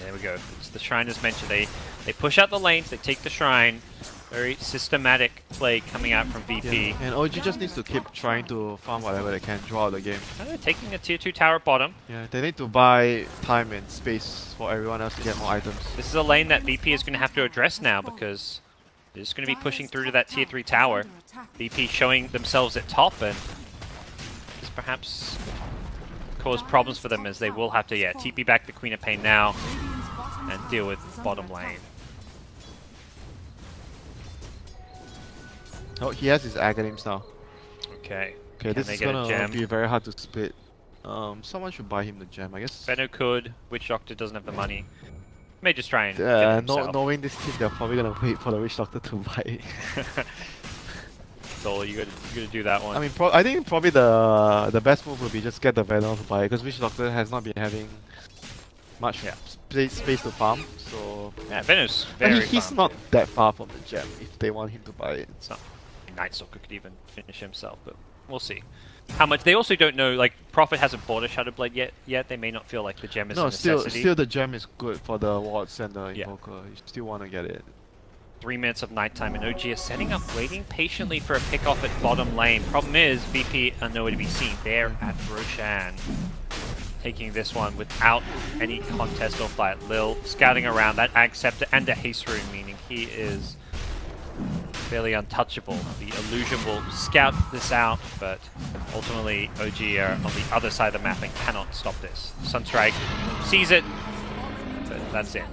There we go. It's the shrine as mentioned. They push out the lanes, they take the shrine. Very systematic play coming out from VP. Yeah. And OG just needs to keep trying to farm whatever they can, draw out the game. And they're taking a tier 2 tower at bottom. Yeah, they need to buy time and space for everyone else to get more items. This is a lane that VP is going to have to address now because they're just going to be pushing through to that tier 3 tower. VP showing themselves at top and this perhaps cause problems for them as they will have to TP back the Queen of Pain now and deal with bottom lane. Oh, he has his Aghanims now. Okay. Okay, Can this they is get a gonna gem? be very hard to split. Someone should buy him the gem, I guess. Benno could. Witch Doctor doesn't have the money. May just try and get it himself. Knowing this team, they're probably gonna wait for the Witch Doctor to buy it. So you gotta do that one. I mean, I think probably the best move would be just get the Venom to buy it, because Witch Doctor has not been having much space to farm. So yeah, Benno's but very he's farm not too. that far from the gem if they want him to buy it. It's not. Nightstalker could even finish himself, but we'll see. How much? They also don't know. Like Prophet hasn't bought a Shadowblade yet. They may not feel like the gem is a No, necessity. still the gem is good for the wards and the Yeah. invoker. You still want to get it. 3 minutes of nighttime, and OG is setting up, waiting patiently for a pick off at bottom lane. Problem is, VP are nowhere to be seen. They're at Roshan, taking this one without any contest or fight. Lil scouting around that Ag Scepter and a haste rune, meaning he is fairly untouchable. The illusion will scout this out, but ultimately OG are on the other side of the map and cannot stop this. Sunstrike sees it, but that's it.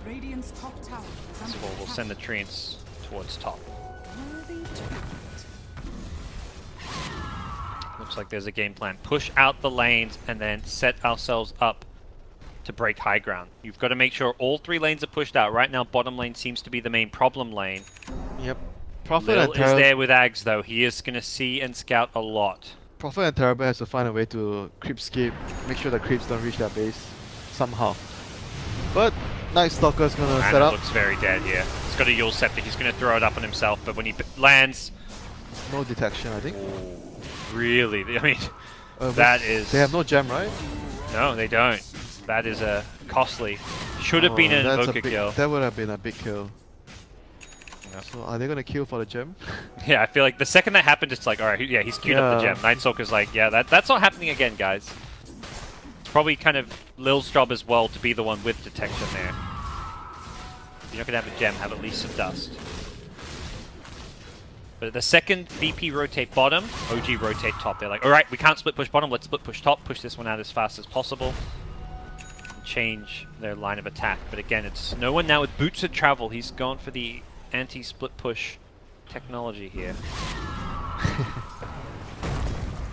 Radiant's top tower is under So we'll send the treants towards top. worthy target. Looks like there's a game plan. Push out the lanes and then set ourselves up to break high ground. You've got to make sure all 3 lanes are pushed out. Right now, bottom lane seems to be the main problem lane. Yep. Prophet Lil and is Terrible. there with Ags, though. He is going to see and scout a lot. Prophet and Terrible has to find a way to creepscape, make sure the creeps don't reach their base somehow. But Night Stalker's gonna And set it up. looks very dead here. He's got a Yule Scepter. He's going to throw it up on himself, but when he lands... No detection, I think. Really? I mean, But that is... They have no gem, right? No, they don't. That is a costly. Should have been an that's a Invoker big, kill. That would have been a big kill. Yeah. So are they gonna kill for the gem? Yeah, I feel like the second that happened, it's like, alright, yeah, he's queued up the Yeah. gem. Nightstalker's like, yeah, that's not happening again, guys. It's probably kind of Lil's job as well to be the one with detection there. If you're not going to have a gem, have at least some dust. But the second VP rotate bottom, OG rotate top. They're like, alright, we can't split push bottom, let's split push top, push this one out as fast as possible. Change their line of attack. But again, it's no one now with boots of travel. He's gone for the anti-split push technology here.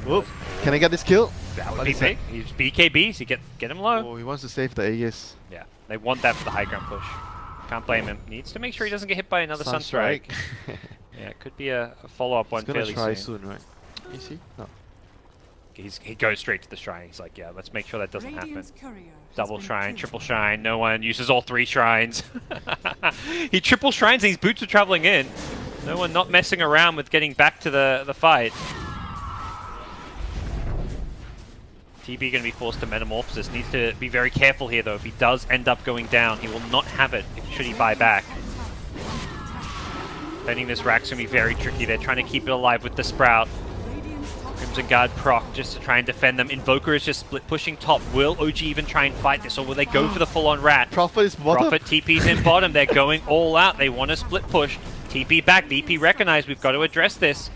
Whoop! Can I get this kill? That would What be is that? big. He's BKB, so you get him low. Oh, he wants to save the Aegis. Yeah, they want that for the high ground push. Can't blame him. Needs to make sure he doesn't get hit by another Sunstrike. Yeah, it could be a follow-up one He's gonna fairly try soon. soon, right? Is he? No. He goes straight to the shrine. He's like, yeah, let's make sure that doesn't happen. Radiant's courier has Double been shrine, killed. triple shrine. No one uses all 3 shrines. He triple shrines and his boots are traveling in. No one not messing around with getting back to the fight. TB going to be forced to Metamorphosis. Needs to be very careful here, though. If he does end up going down, he will not have it should he buy back. Defending this rack's going to be very tricky. They're trying to keep it alive with the Sprout. Crimson Guard proc just to try and defend them. Invoker is just split pushing top. Will OG even try and fight this, or will they go for the full-on rat? Prophet is bottom. Prophet TP's in bottom. They're going all out. They want to split push. TP back. VP recognized. We've got to address this.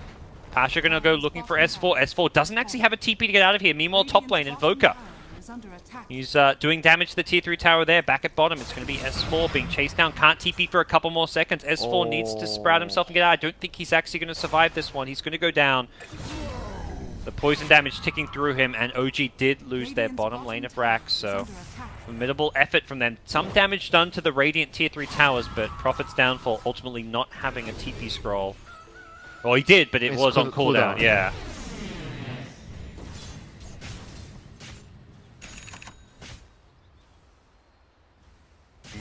Pasha going to go looking for S4. S4 doesn't actually have a TP to get out of here. Meanwhile, top lane, Invoker. Is under attack. He's doing damage to the tier 3 tower there. Back at bottom, it's going to be S4 being chased down. Can't TP for a couple more seconds. S4 needs to sprout himself and get out. I don't think he's actually going to survive this one. He's going to go down. The poison damage ticking through him, and OG did lose their bottom lane of racks, so formidable effort from them. Some damage done to the Radiant tier 3 towers, but Prophet's downfall ultimately not having a TP scroll. Well, he did, but it It's was on cooldown. cooldown, yeah.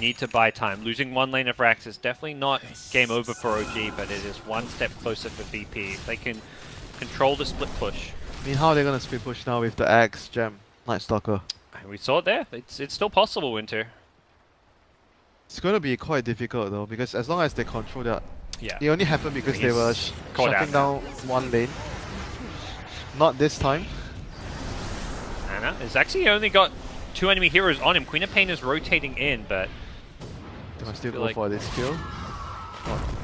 Need to buy time. Losing 1 lane of racks is definitely not game over for OG, but it is one step closer for VP. If they can control the split push, I mean, how are they gonna split push now with the Axe, Gem, Night Stalker? And we saw it there. It's still possible, Winter. It's gonna be quite difficult though, because as long as they control that, Yeah. it only happened because they were He's caught shutting down one lane. Not this time. Ana has actually only got 2 enemy heroes on him. Queen of Pain is rotating in, but They must still feel go like- for this kill.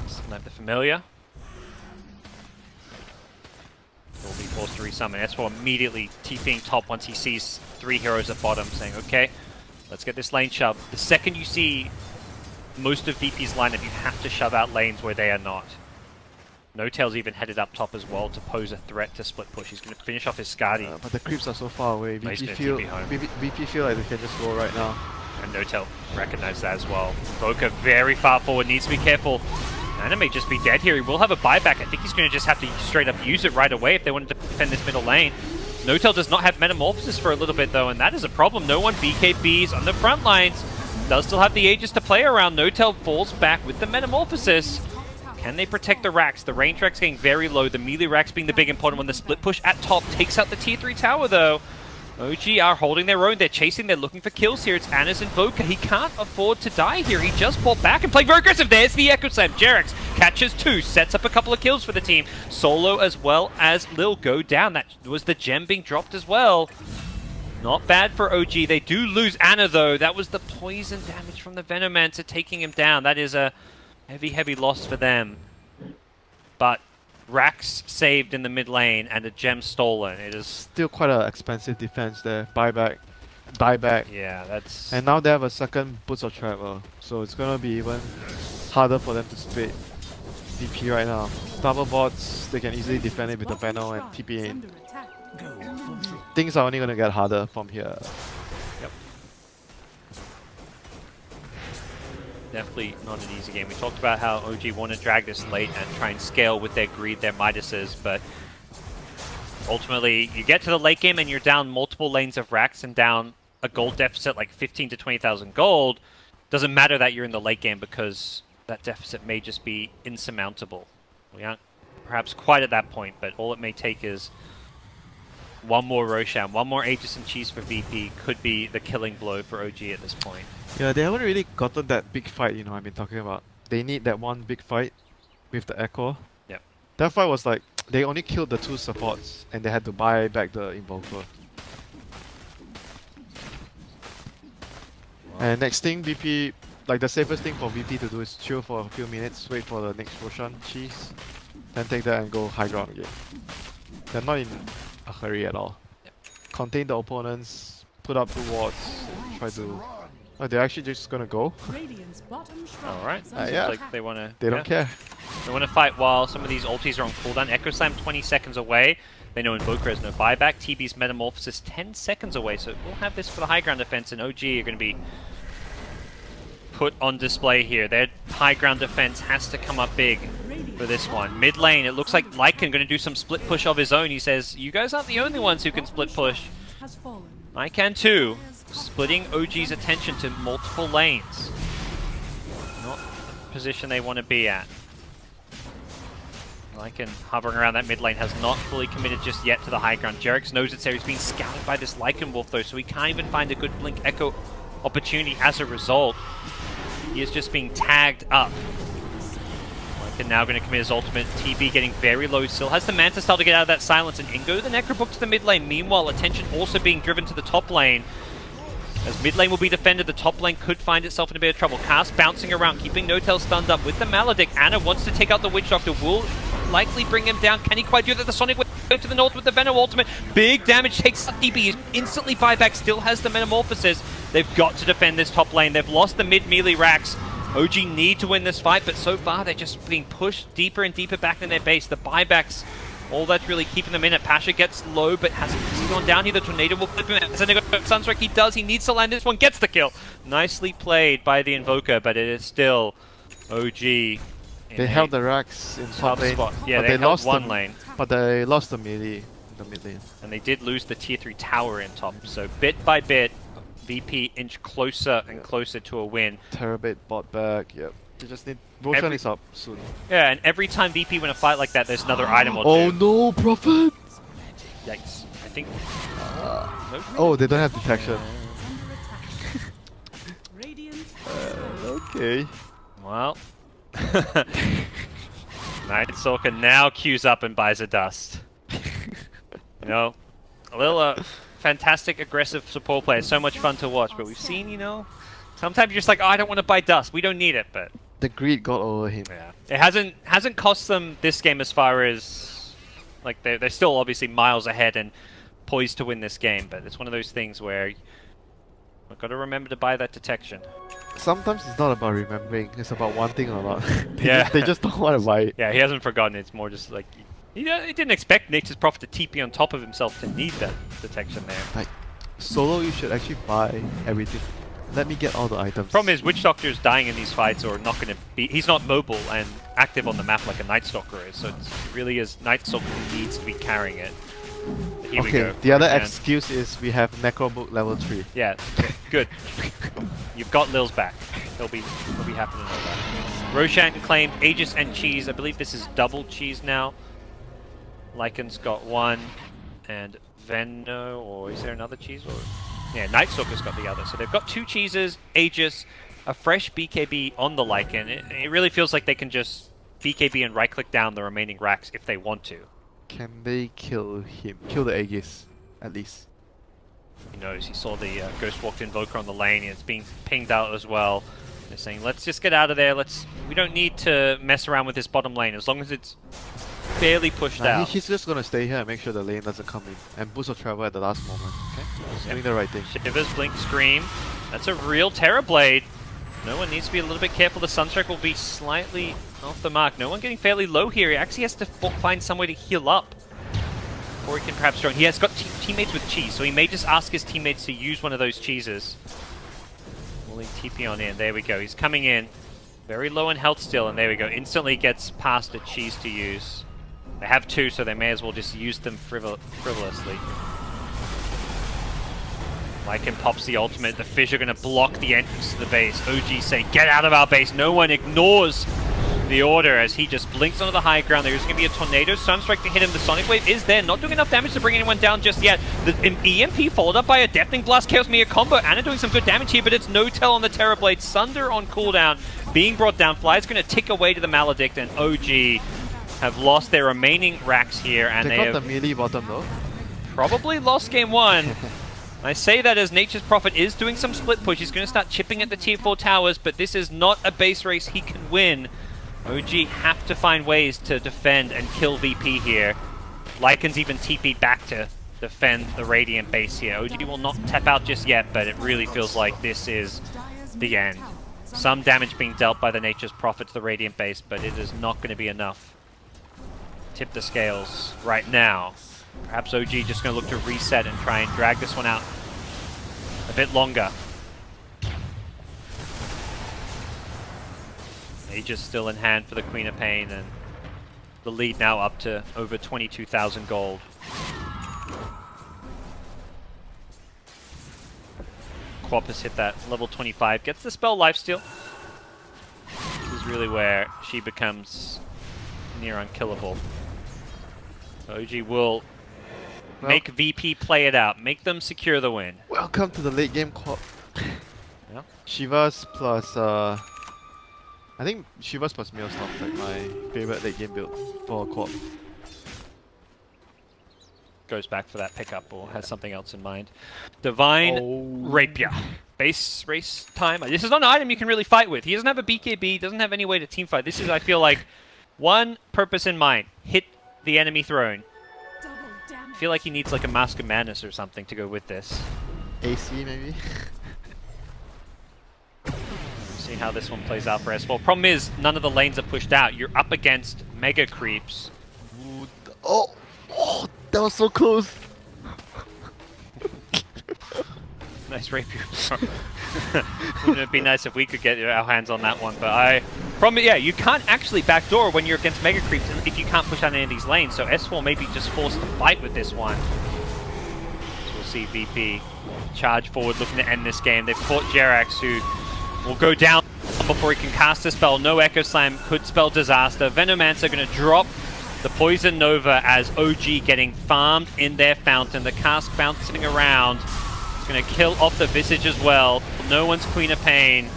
Snipe the familiar. Will be forced to resummon. S4 immediately TPing top once he sees 3 heroes at bottom, saying, okay, let's get this lane shoved. The second you see most of VP's lineup, you have to shove out lanes where they are not. No-Tail's even headed up top as well to pose a threat to split push. He's going to finish off his Skadi. But the creeps are so far away. No, he's VP gonna feel, TP home. VP feel like they can just go right now. And No-Tail recognized that as well. Voka very far forward, needs to be careful. Ana may just be dead here. He will have a buyback. I think he's going to just have to straight up use it right away if they wanted to defend this middle lane. No-Tail does not have Metamorphosis for a little bit though, and that is a problem. No one BKBs on the front lines. Does still have the Aegis to play around. No-Tail falls back with the Metamorphosis. Can they protect the racks? The range rack's getting very low. The melee racks being the big important one. The split push at top takes out the tier 3 tower though. OG are holding their own. They're chasing. They're looking for kills here. It's Ana's and Voka. He can't afford to die here. He just pulled back and played very aggressive. There's the Echo Slam. Jerax catches 2. Sets up a couple of kills for the team. Solo as well as Lil go down. That was the gem being dropped as well. Not bad for OG. They do lose Ana though. That was the poison damage from the Venomancer taking him down. That is a heavy loss for them. But racks saved in the mid lane and a gem stolen. It is... Still quite an expensive defense there. Buyback, dieback. Yeah, that's... And now they have a second Boots of Travel. So it's gonna be even harder for them to split DP right now. Double bots, they can easily defend it with the panel and TP in. Under attack. Things are only gonna get harder from here. Definitely not an easy game. We talked about how OG want to drag this late and try and scale with their greed, their Midases, but ultimately you get to the late game and you're down multiple lanes of racks and down a gold deficit like 15 to 20,000 gold. Doesn't matter that you're in the late game because that deficit may just be insurmountable. We aren't perhaps quite at that point, but all it may take is one more Roshan, one more Aegis and Cheese for VP could be the killing blow for OG at this point. Yeah, they haven't really gotten that big fight, you know, I've been talking about. They need that one big fight with the Echo. Yep. That fight was like, they only killed the 2 supports and they had to buy back the Invoker. And next thing, VP, like the safest thing for VP to do is chill for a few minutes, wait for the next Roshan Cheese, then take that and go high ground again. They're not in a hurry at all. Contain the opponents, put up 2 wards, try to... Oh, they're actually just gonna go? Radiant's bottom shrine Alright, is under yeah. like attack. they want to... They don't care. They want to fight while some of these ultis are on cooldown. Echo Slam 20 seconds away. They know Invoker has no buyback. TB's Metamorphosis 10 seconds away. So we'll have this for the high ground defense, and OG are going to be put on display here. Their high ground defense has to come up big for this one. Mid lane, it looks like Lycan going to do some split push of his own. He says, you guys aren't the only ones who can split push. Has fallen. I can too. Splitting OG's attention to multiple lanes. Not the position they want to be at. Lycan hovering around that mid lane has not fully committed just yet to the high ground. Jerax knows it's there. He's being scouted by this Lycan Wolf though, so he can't even find a good Blink Echo opportunity as a result. He is just being tagged up. Lycan now going to commit his ultimate. TB getting very low still. Has the Manta start to get out of that silence, and Ingo the Necrobook to the mid lane. Meanwhile, attention also being driven to the top lane. As mid lane will be defended, the top lane could find itself in a bit of trouble. Cast bouncing around, keeping No-Tail stunned up with the Maledict. Ana wants to take out the Witch Doctor, will likely bring him down. Can he quite do that? The Sonic Wave to the north with the Venom ultimate. Big damage takes TB. He's instantly buyback, still has the Metamorphosis. They've got to defend this top lane. They've lost the mid melee racks. OG need to win this fight, but so far they're just being pushed deeper and deeper back in their base. The buybacks, all that's really keeping them in it. Pasha gets low, but hasn't gone down here. The Tornado will flip him. Sunstrike, he does. He needs to land this one. Gets the kill. Nicely played by the Invoker, but it is still OG. They held the racks in top lane, spot. Yeah, but they held lost one the, lane. But they lost the melee in the mid lane. And they did lose the tier 3 tower in top. So bit by bit, VP inch closer and closer to a win. Terabit bot back, yep. They just need... Roshan is up soon. Yeah, and every time VP win a fight like that, there's another item or Oh two. no, Prophet! Yikes. I think... Nope. Oh, they don't have detection. Under attack. Radiant. Okay. Well... Night Stalker now queues up and buys a dust. You know, a little fantastic aggressive support player, so much fun to watch, but we've seen, you know, sometimes you're just like, oh, I don't want to buy dust, we don't need it, but The greed got over him. yeah, it hasn't cost them this game as far as, like, they're still obviously miles ahead and poised to win this game, but it's one of those things where we've got to remember to buy that detection. Sometimes it's not about remembering, it's about wanting or not. Yeah. They just don't want to buy it. Yeah, he hasn't forgotten, it's more just like, he didn't expect Nature's Prophet to TP on top of himself to need that detection there. Like, solo, you should actually buy everything. Let me get all the items. Problem is, Witch Doctor is dying in these fights, or not going to be. He's not mobile and active on the map like a Night Stalker is. So it really is Night Stalker who needs to be carrying it. Here we Okay, go. the other And- excuse is we have Necrobook level 3. Yeah, good. You've got Lil's back. He'll be happy to know that. Roshan claimed Aegis and Cheese. I believe this is double Cheese now. Lycan's got one, and Venno, or is there another cheese? Or yeah, Night Stalker's got the other. So they've got 2 cheeses, Aegis, a fresh BKB on the Lycan. It really feels like they can just BKB and right-click down the remaining racks if they want to. Can they kill him? Kill the Aegis, at least. He knows. He saw the Ghost Walked Invoker on the lane, and it's being pinged out as well. They're saying, let's just get out of there. We don't need to mess around with this bottom lane as long as it's barely pushed Nah, out. he's just gonna stay here and make sure the lane doesn't come in. And boost of travel at the last moment. Okay? He's doing the right thing. Shivers, Blink, Scream. That's a real Terror Blade. No one needs to be a little bit careful. The Sunstrike will be slightly off the mark. No one getting fairly low here. He actually has to find somewhere to heal up. Or he can perhaps join. He has got teammates with cheese, so he may just ask his teammates to use one of those cheeses. Pulling TP on in. There we go. He's coming in. Very low in health still, and there we go. Instantly gets past a cheese to use. They have 2, so they may as well just use them frivolously. Lycan pops the ultimate. The fish are going to block the entrance to the base. OG saying, get out of our base. No one ignores the order as he just blinks onto the high ground. There's going to be a Tornado Sunstrike to hit him. The Sonic Wave is there. Not doing enough damage to bring anyone down just yet. The EMP followed up by a Deafening Blast Chaos Mega combo. Anna doing some good damage here, but it's no tell on the Terror Blade. Sunder on cooldown. Being brought down. Fly's going to tick away to the Maledict, and OG have lost their remaining racks here, and They they got the have melee bottom though. probably lost game 1. I say that as Nature's Prophet is doing some split push. He's going to start chipping at the tier 4 towers, but this is not a base race he can win. OG have to find ways to defend and kill VP here. Lycan's even TP'd back to defend the Radiant base here. OG will not tap out just yet, but it really feels like this is the end. Some damage being dealt by the Nature's Prophet to the Radiant base, but it is not going to be enough. Tip the scales right now. Perhaps OG just going to look to reset and try and drag this one out a bit longer. Aegis still in hand for the Queen of Pain, and the lead now up to over 22,000 gold. Quap has hit that level 25, gets the spell lifesteal. This is really where she becomes near unkillable. OG will make VP play it out, make them secure the win. Welcome to the late game co-op. Yeah. Shivas plus I think Shivas plus Maelstrom like my favorite late game build for co-op. Goes back for that pickup or has something else in mind. Divine Rapier. Base race time. This is not an item you can really fight with. He doesn't have a BKB, doesn't have any way to team fight. This is, I feel like, one purpose in mind. Hit the enemy throne. Double damage. I feel like he needs like a Mask of Madness or something to go with this. AC maybe? See how this one plays out for S4. Problem is, none of the lanes are pushed out. You're up against Mega Creeps. Ooh, oh, that was so close. Nice rapier. Wouldn't it be nice if we could get our hands on that one? But yeah, you can't actually backdoor when you're against Mega Creeps if you can't push out any of these lanes. So S4 may be just forced to fight with this one. So we'll see VP charge forward, looking to end this game. They've caught Jerax, who will go down before he can cast a spell. No Echo Slam could spell disaster. Venomancer going to drop The Poison Nova as OG getting farmed in their fountain. The cask bouncing around. It's going to kill off the Visage as well. No one's Queen of Pain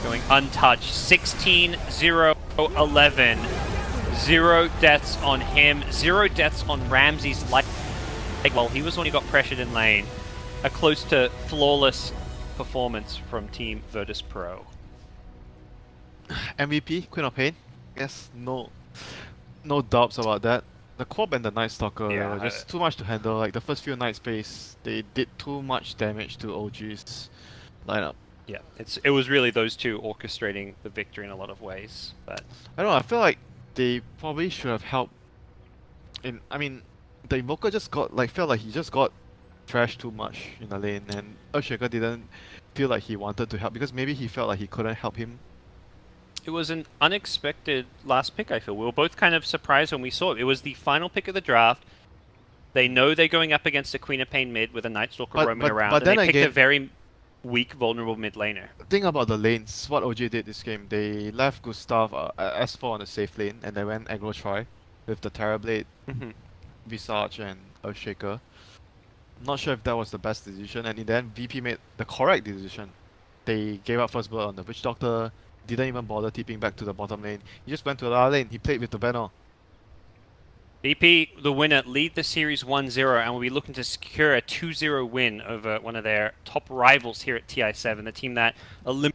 going untouched. 16-0-11. 0 deaths on him. 0 deaths on Ramsey's life. Well, he was the one who got pressured in lane. A close to flawless performance from Team Virtus Pro. MVP, Queen of Pain. Yes, no doubts about that. The Quab and the Night Stalker Yeah, were just too much to handle. Like the first few Night Space, they did too much damage to OG's lineup. Yeah, it was really those two orchestrating the victory in a lot of ways. But I don't know, I feel like they probably should have helped I mean, the Invoker just felt like he just got trashed too much in the lane, and Earthshaker didn't feel like he wanted to help because maybe he felt like he couldn't help him. it was an unexpected last pick, I feel. We were both kind of surprised when we saw it. It was the final pick of the draft. They know they're going up against a Queen of Pain mid with a Night Stalker roaming around, but and then they picked again, a very weak, vulnerable mid laner. Think about the lanes. What OG did this game, they left Gustav S4 on the safe lane, and they went aggro try with the Terrorblade, Visage, and Earthshaker. Not sure if that was the best decision, and in the end, VP made the correct decision. They gave up first blood on the Witch Doctor, didn't even bother TPing back to the bottom lane. He just went to the other lane. He played with the banner. VP, the winner, lead the series 1-0 and will be looking to secure a 2-0 win over one of their top rivals here at TI7, the team that eliminated